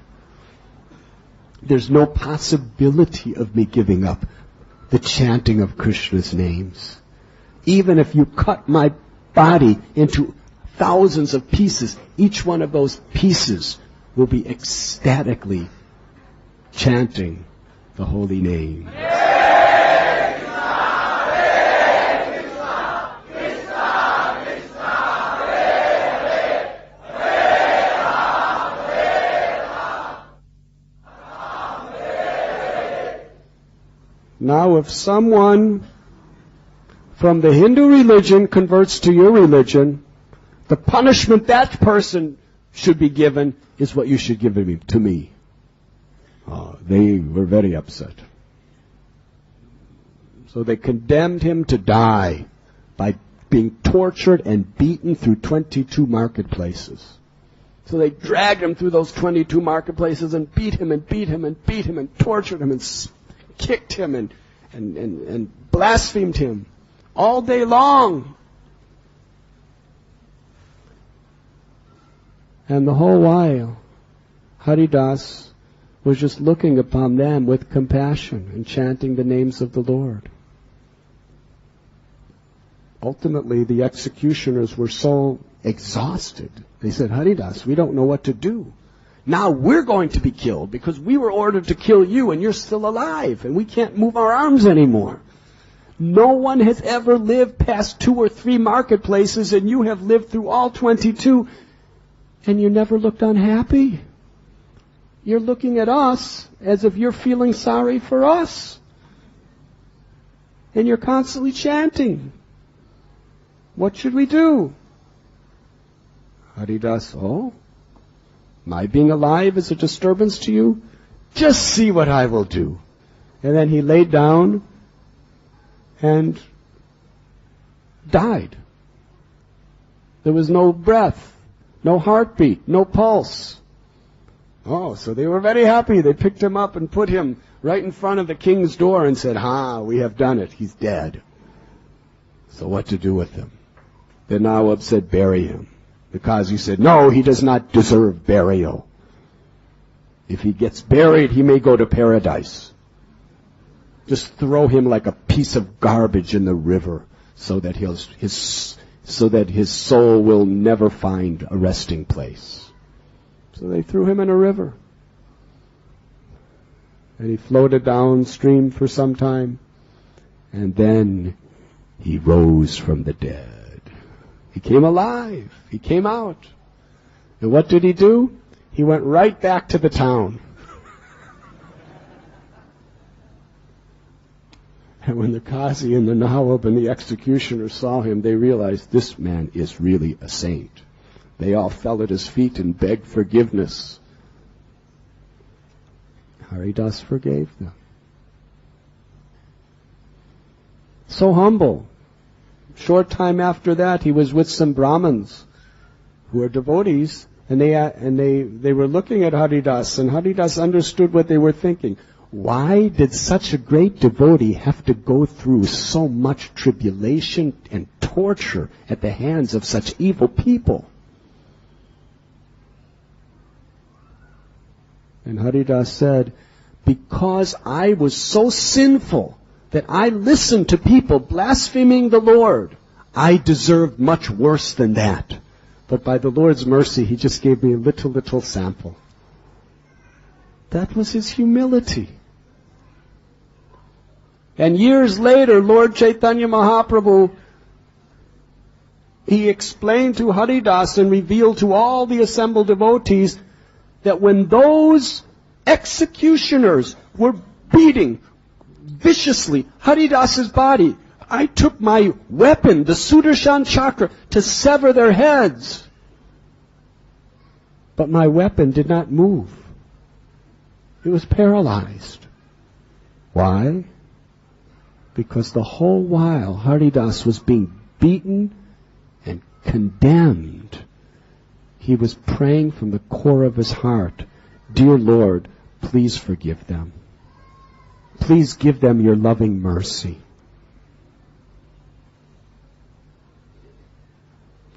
There's no possibility of me giving up the chanting of Krishna's names. Even if you cut my body into thousands of pieces, each one of those pieces will be ecstatically chanting the holy name. Now, if someone from the Hindu religion converts to your religion, the punishment that person should be given is what you should give to me. They were very upset. So they condemned him to die by being tortured and beaten through 22 marketplaces. So they dragged him through those 22 marketplaces and beat him and beat him and beat him and tortured him and kicked him and blasphemed him all day long. And the whole while, Haridas was just looking upon them with compassion and chanting the names of the Lord. Ultimately, the executioners were so exhausted. They said, Haridas, we don't know what to do. Now we're going to be killed because we were ordered to kill you and you're still alive and we can't move our arms anymore. No one has ever lived past 2 or 3 marketplaces, and you have lived through all 22, and you never looked unhappy. You're looking at us as if you're feeling sorry for us. And you're constantly chanting. What should we do? Haridas, oh, my being alive is a disturbance to you? Just see what I will do. And then he laid down and died. There was no breath, no heartbeat, no pulse. Oh, so they were very happy. They picked him up and put him right in front of the king's door and said, we have done it. He's dead. So what to do with him? The Nawab said, bury him. The Qazi said, no, he does not deserve burial. If he gets buried, he may go to paradise. Just throw him like a piece of garbage in the river so that his soul will never find a resting place. So they threw him in a river. And he floated downstream for some time. And then he rose from the dead. He came alive. He came out. And what did he do? He went right back to the town. And when the Qazi and the Nawab and the executioner saw him, they realized this man is really a saint. They all fell at his feet and begged forgiveness. Haridas forgave them. So humble. Short time after that, he was with some Brahmins who are devotees, and they were looking at Haridas, and Haridas understood what they were thinking. Why did such a great devotee have to go through so much tribulation and torture at the hands of such evil people? And Haridas said, because I was so sinful that I listened to people blaspheming the Lord, I deserved much worse than that. But by the Lord's mercy, He just gave me a little sample. That was his humility. And years later, Lord Chaitanya Mahaprabhu, he explained to Haridas and revealed to all the assembled devotees that when those executioners were beating viciously Haridas's body, I took my weapon, the Sudarshan Chakra, to sever their heads. But my weapon did not move. It was paralyzed. Why? Because the whole while Haridas was being beaten and condemned, he was praying from the core of his heart, Dear Lord, please forgive them. Please give them your loving mercy.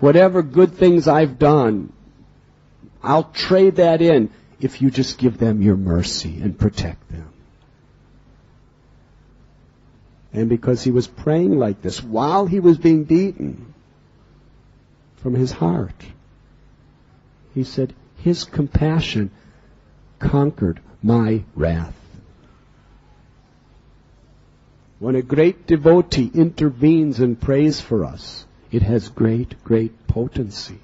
Whatever good things I've done, I'll trade that in if you just give them your mercy and protect them. And because he was praying like this while he was being beaten from his heart, he said, His compassion conquered my wrath. When a great devotee intervenes and prays for us, it has great potency.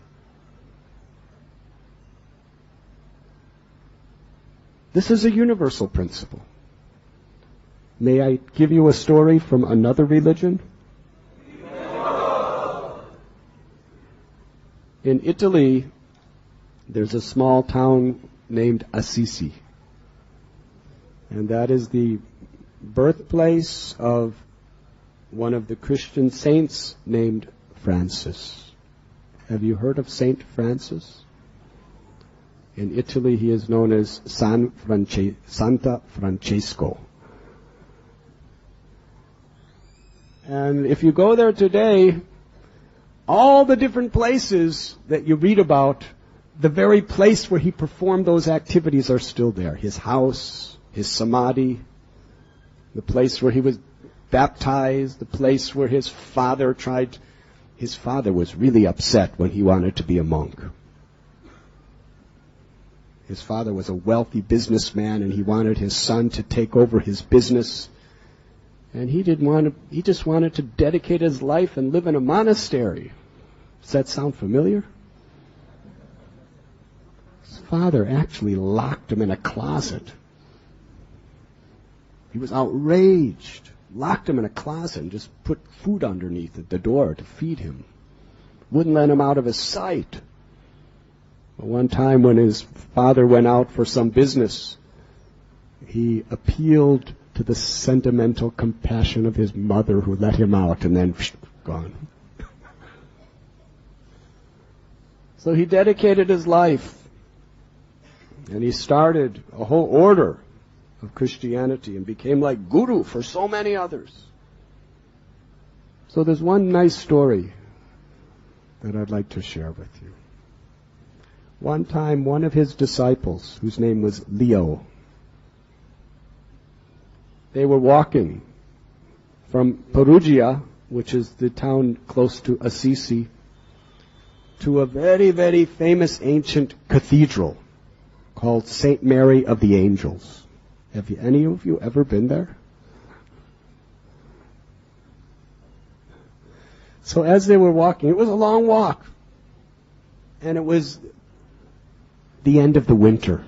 This is a universal principle. May I give you a story from another religion? In Italy, there's a small town named Assisi. And that is the birthplace of one of the Christian saints named Francis. Have you heard of Saint Francis? In Italy, he is known as Santa Francesco. And if you go there today, all the different places that you read about the very place where he performed those activities are still there. His house, his samadhi, the place where he was baptized, the place where his father was really upset when he wanted to be a monk. His father was a wealthy businessman and he wanted his son to take over his business. And he just wanted to dedicate his life and live in a monastery. Does that sound familiar? His father actually locked him in a closet. He was outraged. Locked him in a closet and just put food underneath at the door to feed him. Wouldn't let him out of his sight. But one time when his father went out for some business, he appealed to the sentimental compassion of his mother who let him out and then gone. So he dedicated his life and he started a whole order of Christianity and became like guru for so many others. So there's one nice story that I'd like to share with you. One time, one of his disciples, whose name was Leo, they were walking from Perugia, which is the town close to Assisi, to a very, very famous ancient cathedral called St. Mary of the Angels. Have any of you ever been there? So as they were walking, it was a long walk, and it was the end of the winter.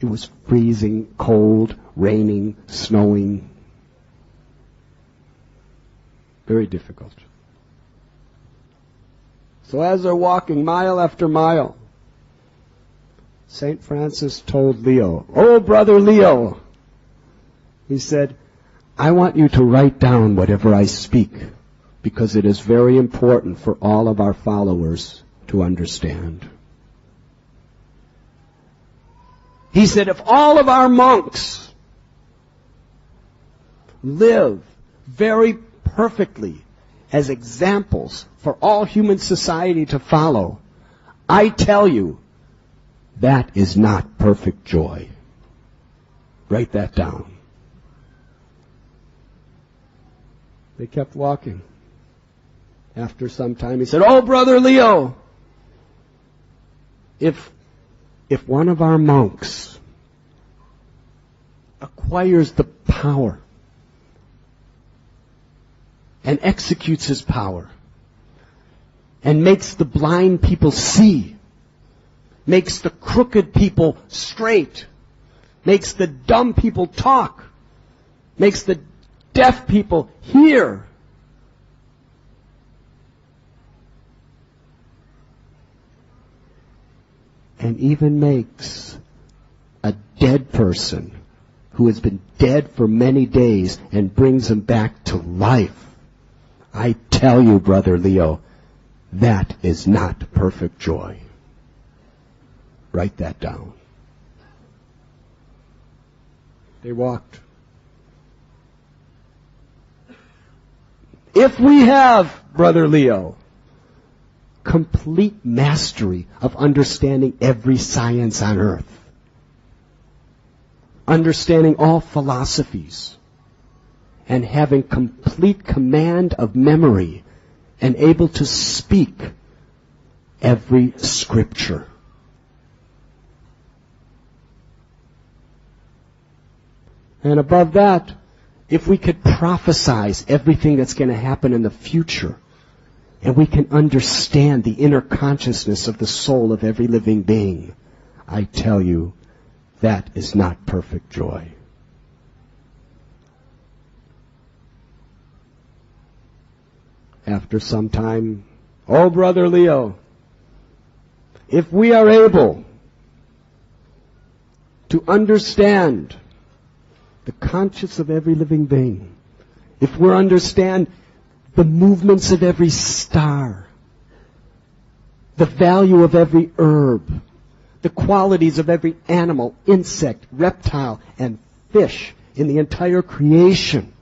It was freezing, cold, raining, snowing. Very difficult. So as they're walking mile after mile, St. Francis told Leo, "Oh, brother Leo," he said, "I want you to write down whatever I speak, because it is very important for all of our followers to understand." He said, if all of our monks live very perfectly as examples for all human society to follow, I tell you, that is not perfect joy. Write that down. They kept walking. After some time, he said, "Oh, brother Leo, if one of our monks acquires the power and executes his power and makes the blind people see, makes the crooked people straight, makes the dumb people talk, makes the deaf people hear, and even makes a dead person who has been dead for many days and brings him back to life, I tell you, brother Leo, that is not perfect joy. Write that down." They walked. If we have, brother Leo, complete mastery of understanding every science on earth, understanding all philosophies, and having complete command of memory and able to speak every scripture, and above that, if we could prophesize everything that's going to happen in the future, and we can understand the inner consciousness of the soul of every living being, I tell you, that is not perfect joy. After some time, "Oh, brother Leo, if we are able to understand the conscience of every living being, if we understand the movements of every star, the value of every herb, the qualities of every animal, insect, reptile, and fish in the entire creation,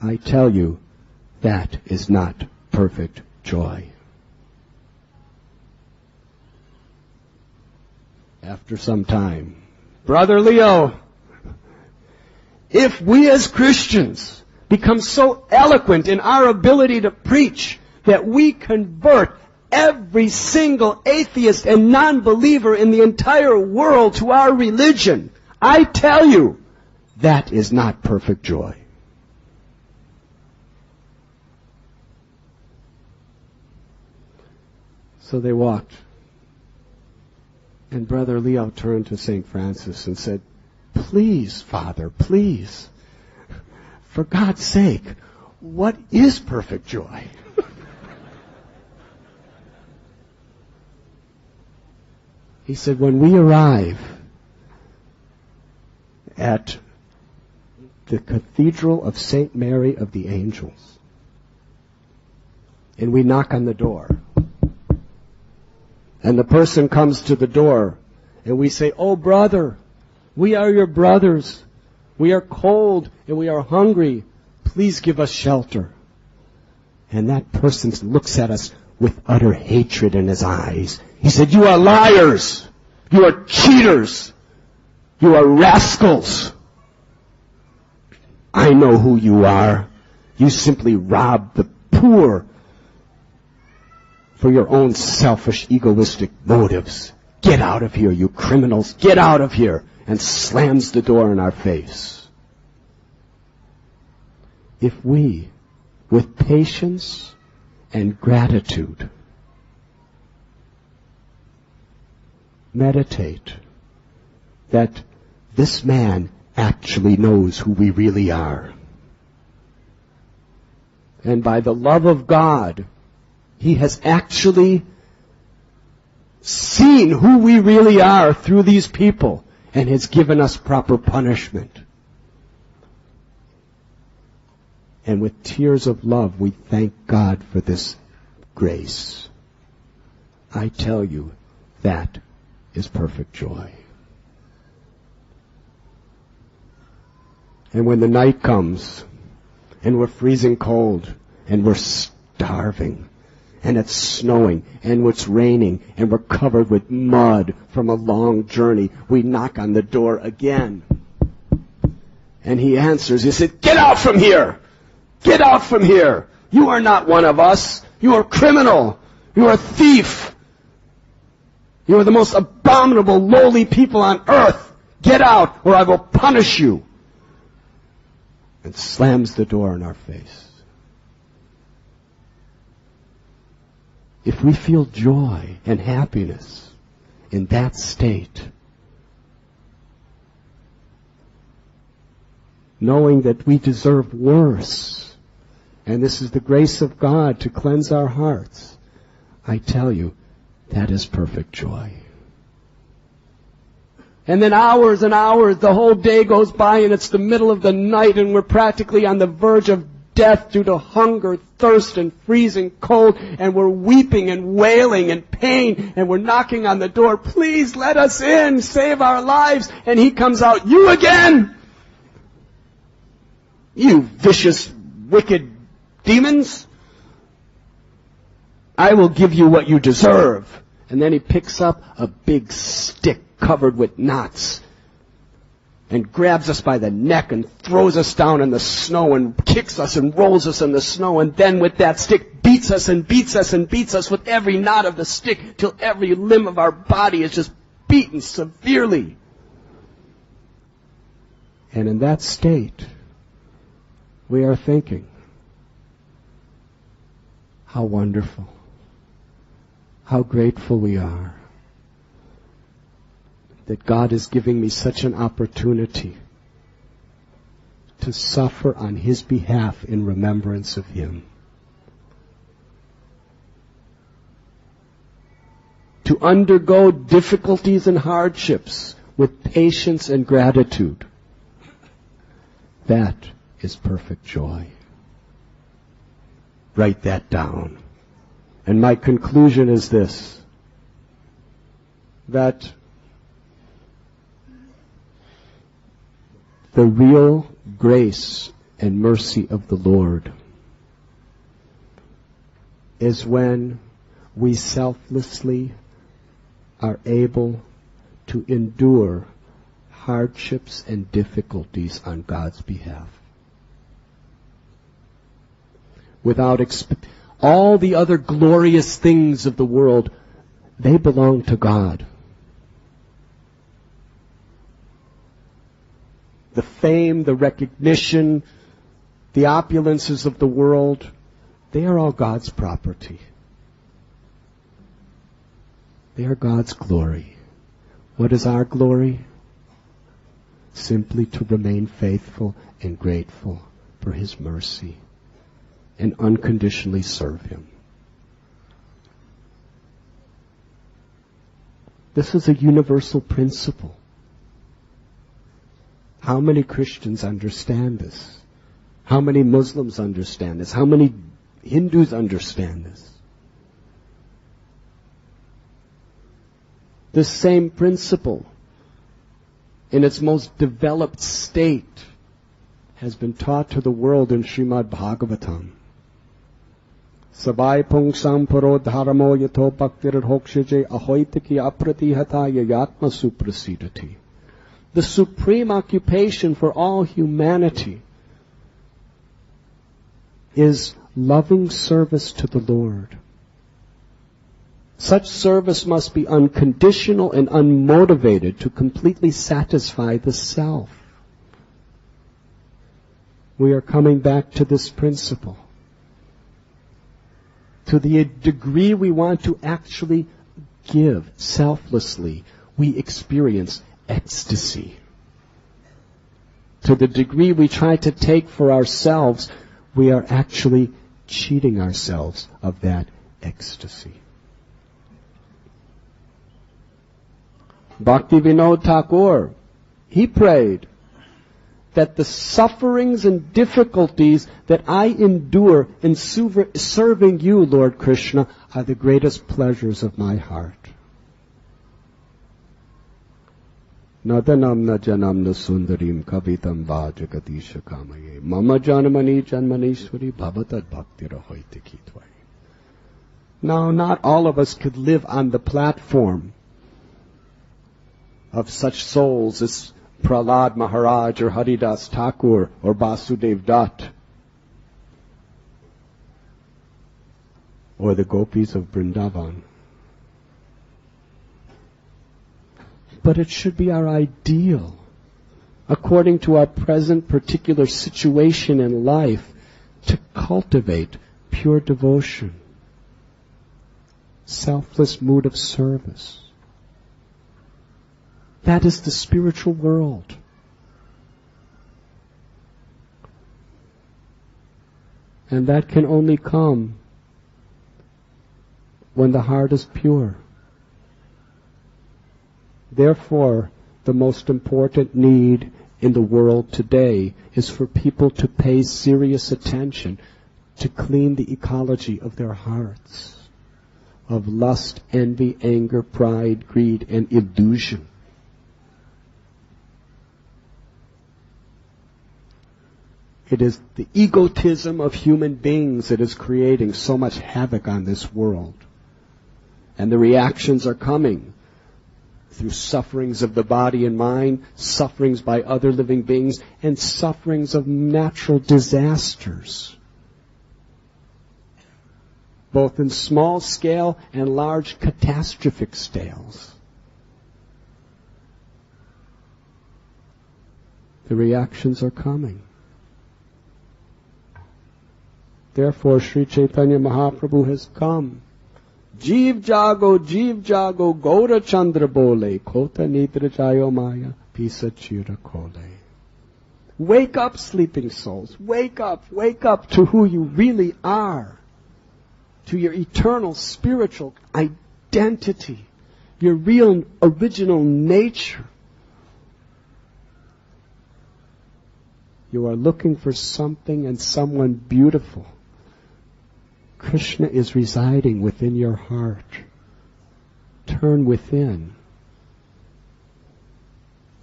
I tell you, that is not perfect joy." after some time, Brother Leo, if we as Christians become so eloquent in our ability to preach that we convert every single atheist and non-believer in the entire world to our religion, I tell you, that is not perfect joy. So they walked. And Brother Leo turned to St. Francis and said, "Please, Father, please, for God's sake, what is perfect joy?" He said, when we arrive at the Cathedral of St. Mary of the Angels, and we knock on the door, and the person comes to the door, and we say, "Oh, brother, we are your brothers. We are cold and we are hungry. Please give us shelter." And that person looks at us with utter hatred in his eyes. He said, "You are liars. You are cheaters. You are rascals. I know who you are. You simply rob the poor for your own selfish, egoistic motives. Get out of here, you criminals. Get out of here." And slams the door in our face. If we, with patience and gratitude, meditate that this man actually knows who we really are, and by the love of God, he has actually seen who we really are through these people, and has given us proper punishment. And with tears of love, we thank God for this grace. I tell you, that is perfect joy. And when the night comes, and we're freezing cold, and we're starving, and it's snowing, and it's raining, and we're covered with mud from a long journey, we knock on the door again. And he answers. He said, "Get out from here! Get out from here! You are not one of us. You are a criminal. You are a thief. You are the most abominable, lowly people on earth. Get out, or I will punish you." And slams the door in our face. If we feel joy and happiness in that state, knowing that we deserve worse, and this is the grace of God to cleanse our hearts, I tell you, that is perfect joy. And then hours and hours, the whole day goes by, and it's the middle of the night, and we're practically on the verge of death due to hunger, thirst, and freezing cold, and we're weeping and wailing in pain, and we're knocking on the door, "Please let us in, save our lives." And he comes out, "You again? You vicious, wicked demons? I will give you what you deserve." And then he picks up a big stick covered with knots, and grabs us by the neck and throws us down in the snow and kicks us and rolls us in the snow, and then with that stick beats us and beats us and beats us with every knot of the stick till every limb of our body is just beaten severely. And in that state, we are thinking, how wonderful, how grateful we are that God is giving me such an opportunity to suffer on His behalf in remembrance of Him. To undergo difficulties and hardships with patience and gratitude. That is perfect joy. Write that down. And my conclusion is this, that the real grace and mercy of the Lord is when we selflessly are able to endure hardships and difficulties on God's behalf. Without all the other glorious things of the world, they belong to God. The fame, the recognition, the opulences of the world, they are all God's property. They are God's glory. What is our glory? Simply to remain faithful and grateful for His mercy and unconditionally serve Him. This is a universal principle. How many Christians understand this? How many Muslims understand this? How many Hindus understand this? This same principle, in its most developed state, has been taught to the world in Srimad Bhagavatam. Sabai pungsam paro dharmo yato bhaktir hokshije ahoitiki apratihata yayatma suprasidati. The supreme occupation for all humanity is loving service to the Lord. Such service must be unconditional and unmotivated to completely satisfy the self. We are coming back to this principle. To the degree we want to actually give selflessly, we experience ecstasy. To the degree we try to take for ourselves, we are actually cheating ourselves of that ecstasy. Bhaktivinoda Thakur, he prayed that the sufferings and difficulties that I endure in serving you, Lord Krishna, are the greatest pleasures of my heart. Nadanam na janam na sundarim kavitam vajagatisha kamaye mama janmani janmanishwari bhavatad bhaktira hoitiki tvai. Now, not all of us could live on the platform of such souls as Prahlad Maharaj or Haridas Thakur or Basudev Dutt or the gopis of Vrindavan. But it should be our ideal, according to our present particular situation in life, to cultivate pure devotion, selfless mood of service. That is the spiritual world. And that can only come when the heart is pure. Therefore, the most important need in the world today is for people to pay serious attention to clean the ecology of their hearts, of lust, envy, anger, pride, greed, and illusion. It is the egotism of human beings that is creating so much havoc on this world. And the reactions are coming through sufferings of the body and mind, sufferings by other living beings, and sufferings of natural disasters, both in small scale and large catastrophic scales. The reactions are coming. Therefore, Sri Chaitanya Mahaprabhu has come. Jeev jago, Gaura Chandra bole, Kota nidra jayo maya, Pisa chira kole. Wake up, sleeping souls. Wake up to who you really are. To your eternal spiritual identity. Your real original nature. You are looking for something and someone beautiful. Krishna is residing within your heart. Turn within.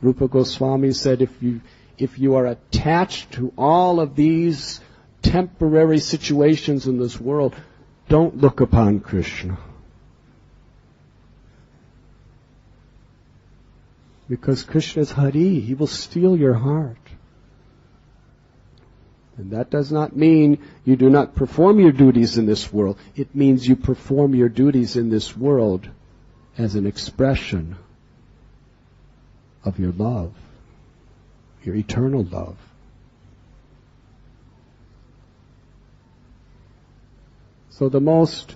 Rupa Goswami said, if you are attached to all of these temporary situations in this world, don't look upon Krishna. Because Krishna is Hari, He will steal your heart. And that does not mean you do not perform your duties in this world. It means you perform your duties in this world as an expression of your love, your eternal love. So the most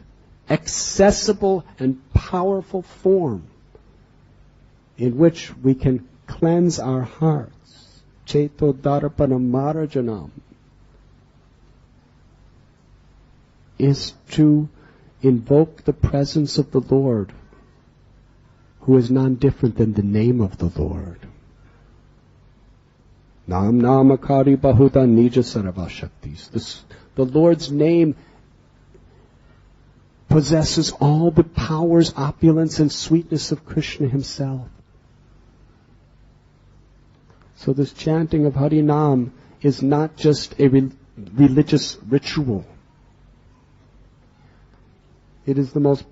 accessible and powerful form in which we can cleanse our hearts, Cheto Darpanam Marajanam, is to invoke the presence of the Lord, who is none different than the name of the Lord. Nam Namakari Bahuta Nija Saravashaktis. The Lord's name possesses all the powers, opulence, and sweetness of Krishna Himself. So this chanting of Harinam is not just a religious ritual. It is the most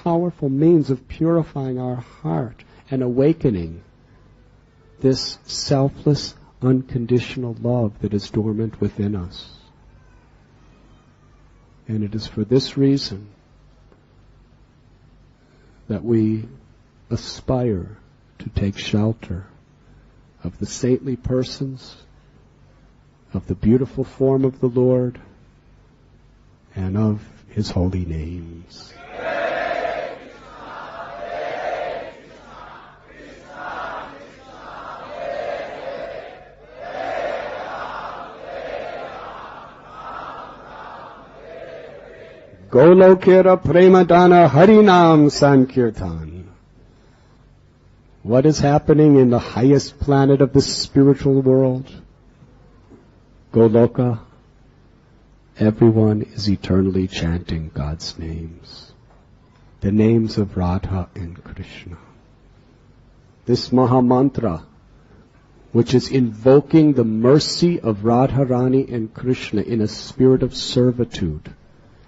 powerful means of purifying our heart and awakening this selfless, unconditional love that is dormant within us. And it is for this reason that we aspire to take shelter of the saintly persons, of the beautiful form of the Lord, and of His holy names. Golokera Premadana Harinam Sankirtan. What is happening in the highest planet of the spiritual world? Goloka. Everyone is eternally chanting God's names. The names of Radha and Krishna. This Mahamantra, which is invoking the mercy of Radharani and Krishna in a spirit of servitude,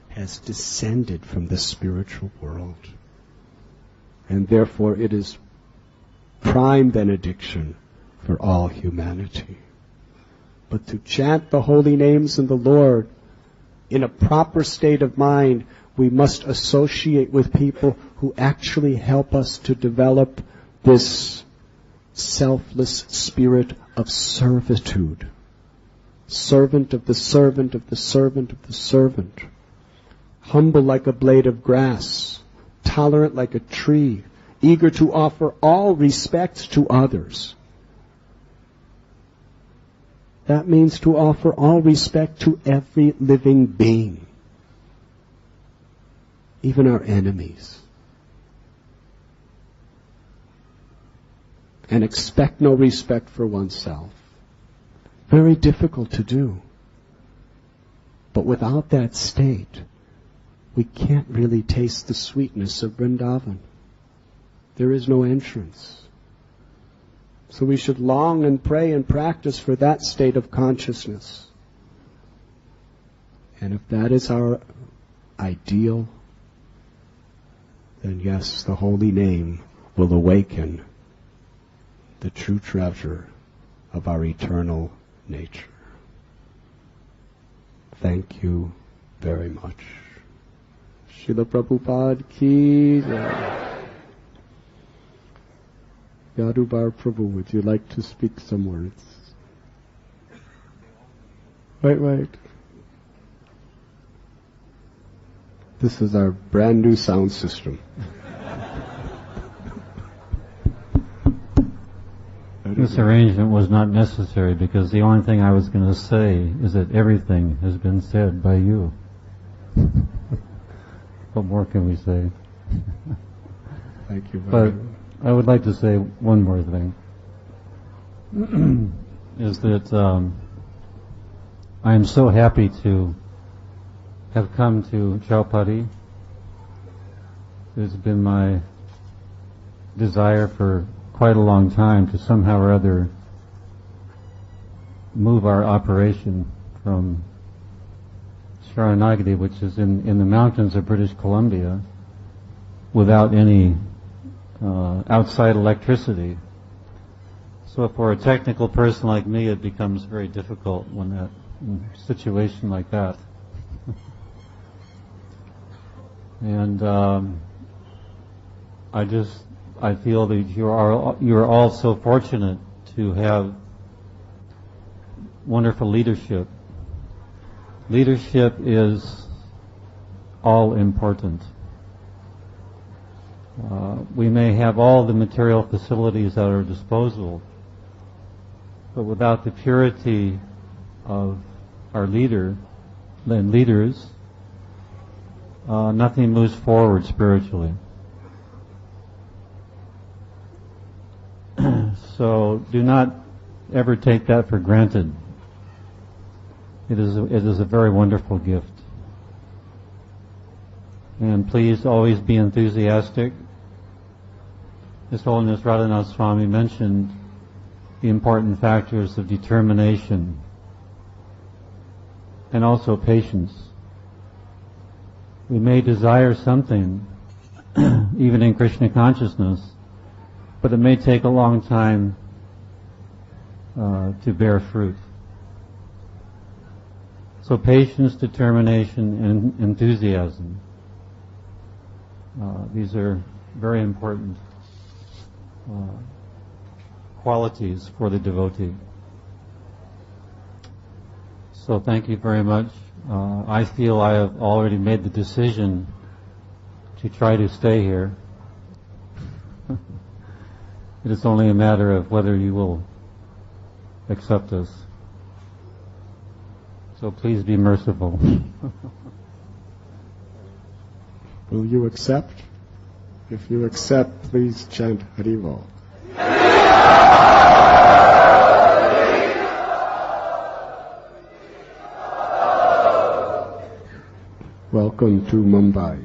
has descended from the spiritual world. And therefore it is prime benediction for all humanity. But to chant the holy names of the Lord in a proper state of mind, we must associate with people who actually help us to develop this selfless spirit of servitude. Servant of the servant of the servant of the servant. Humble like a blade of grass, tolerant like a tree, eager to offer all respect to others. That means to offer all respect to every living being, even our enemies. And expect no respect for oneself. Very difficult to do. But without that state, we can't really taste the sweetness of Vrindavan. There is no entrance. So we should long and pray and practice for that state of consciousness. And if that is our ideal, then yes, the holy name will awaken the true treasure of our eternal nature. Thank you very much. Srila Prabhupada ki jai. Yadubar Prabhu, would you like to speak some words? Wait. This is our brand new sound system. This arrangement was not necessary because the only thing I was going to say is that everything has been said by you. What more can we say? Thank you very much. I would like to say one more thing. Is that I am so happy to have come to Chaupadi. It's been my desire for quite a long time to somehow or other move our operation from Sharanagati, which is in the mountains of British Columbia, without any outside electricity, So for a technical person like me, it becomes very difficult when that in a situation like that. And I feel that you are all so fortunate to have wonderful leadership. Leadership is all important. We may have all the material facilities at our disposal, but without the purity of our leaders, nothing moves forward spiritually. So do not ever take that for granted. It is a very wonderful gift. And please always be enthusiastic. His Holiness Radhanath Swami mentioned the important factors of determination and also patience. We may desire something, even in Krishna consciousness, but it may take a long time to bear fruit. So patience, determination, and enthusiasm. These are very important qualities for the devotee. So thank you very much. I feel I have already made the decision to try to stay here. It is only a matter of whether you will accept us. So please be merciful. Will you accept? If you accept, please chant Haribo. Welcome to Mumbai.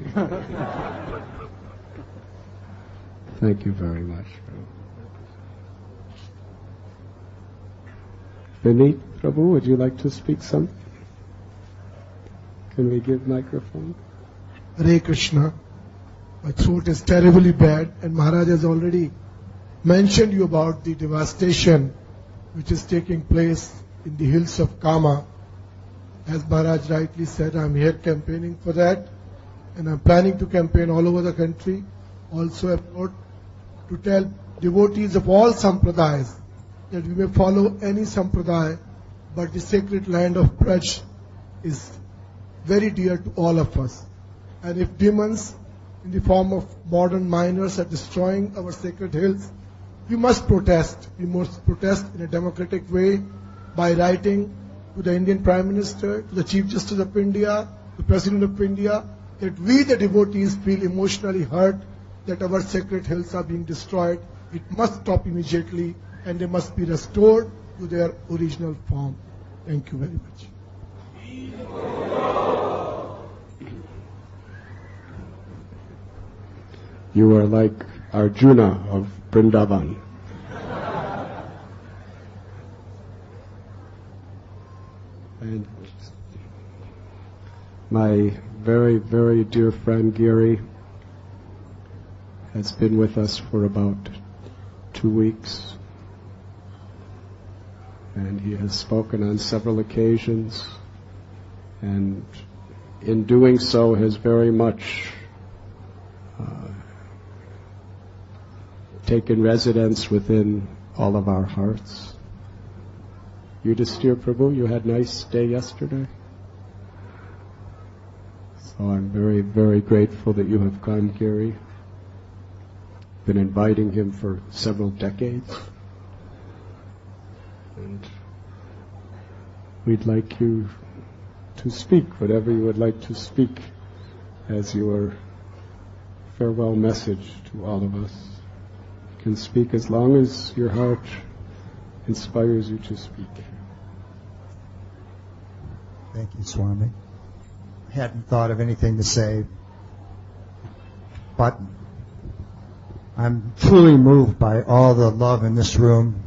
Thank you very much. Vineet Prabhu, would you like to speak something? Can we give microphone? Hare Krishna. My throat is terribly bad, and Maharaj has already mentioned you about the devastation which is taking place in the hills of Kama. As Maharaj rightly said, I'm here campaigning for that, and I'm planning to campaign all over the country, also abroad, to tell devotees of all sampradayas that we may follow any sampradaya, but the sacred land of Braj is very dear to all of us. And if demons in the form of modern miners are destroying our sacred hills, we must protest. We must protest in a democratic way by writing to the Indian Prime Minister, to the Chief Justice of India, the President of India, that we the devotees feel emotionally hurt that our sacred hills are being destroyed. It must stop immediately and they must be restored to their original form. Thank you very much. You are like Arjuna of Vrindavan. And my very, very dear friend Giri has been with us for about 2 weeks. And he has spoken on several occasions, and in doing so has very much taken residence within all of our hearts. Yudhisthira Prabhu, you had a nice day yesterday. So I'm very, very grateful that you have come, Giri. Been inviting him for several decades. And we'd like you to speak, whatever you would like to speak, as your farewell message to all of us. You can speak as long as your heart inspires you to speak. Thank you, Swami. I hadn't thought of anything to say, but I'm truly moved by all the love in this room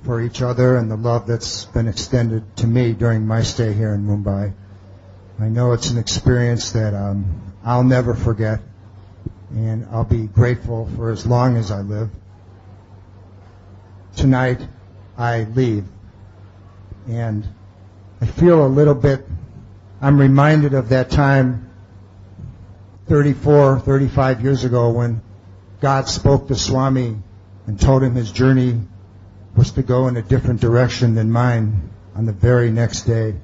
for each other and the love that's been extended to me during my stay here in Mumbai. I know it's an experience that I'll never forget, and I'll be grateful for as long as I live. tonight I leave. And I feel a little bit, I'm reminded of that time 35 years ago when God spoke to Swami and told him his journey was to go in a different direction than mine on the very next day.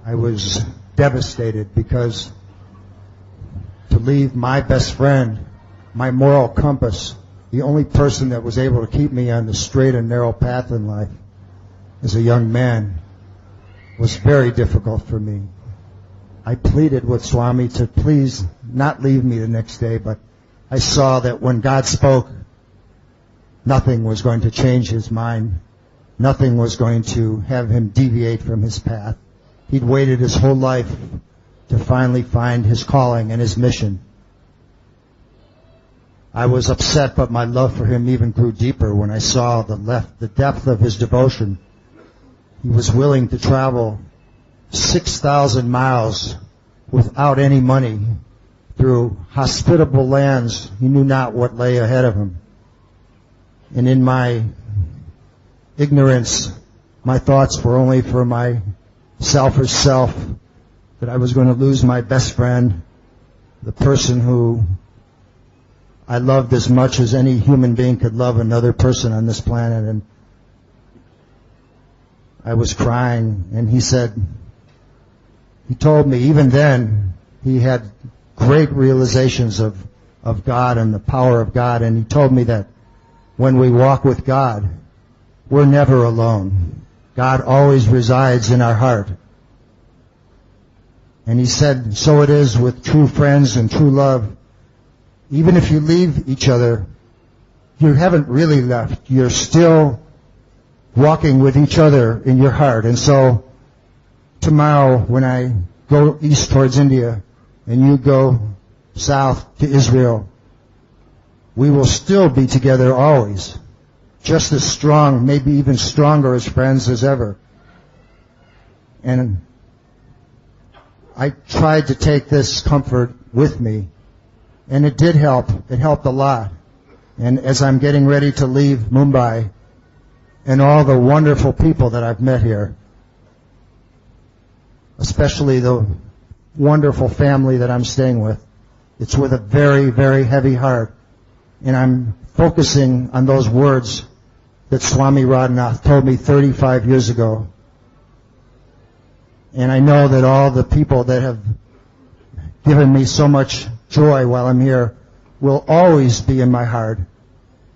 I was devastated because to leave my best friend, my moral compass, the only person that was able to keep me on the straight and narrow path in life as a young man, was very difficult for me. I pleaded with Swami to please not leave me the next day, but I saw that when God spoke, nothing was going to change his mind. Nothing was going to have him deviate from his path. He'd waited his whole life to finally find his calling and his mission. I was upset, but my love for him even grew deeper when I saw the depth of his devotion. He was willing to travel 6,000 miles without any money through hospitable lands. He knew not what lay ahead of him. And in my ignorance, my thoughts were only for my selfish self, that I was going to lose my best friend, the person who I loved as much as any human being could love another person on this planet. And I was crying, and he told me even then he had great realizations of God and the power of God, and he told me that when we walk with God, we're never alone. God always resides in our heart. And he said, so it is with true friends and true love. Even if you leave each other, you haven't really left. You're still walking with each other in your heart. And so tomorrow when I go east towards India and you go south to Israel, we will still be together always, just as strong, maybe even stronger as friends as ever. And I tried to take this comfort with me, and it did help. It helped a lot. And as I'm getting ready to leave Mumbai, and all the wonderful people that I've met here, especially the wonderful family that I'm staying with, it's with a very, very heavy heart. And I'm focusing on those words that Swami Radhanath told me 35 years ago. And I know that all the people that have given me so much joy while I'm here will always be in my heart.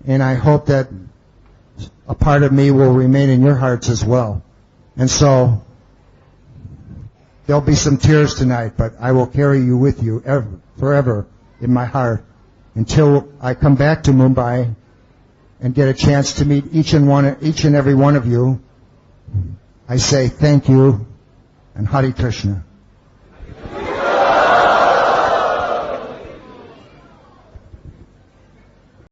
And I hope that a part of me will remain in your hearts as well. And so there'll be some tears tonight, but I will carry you with you forever in my heart until I come back to Mumbai and get a chance to meet each and every one of you. I say thank you and Hare Krishna.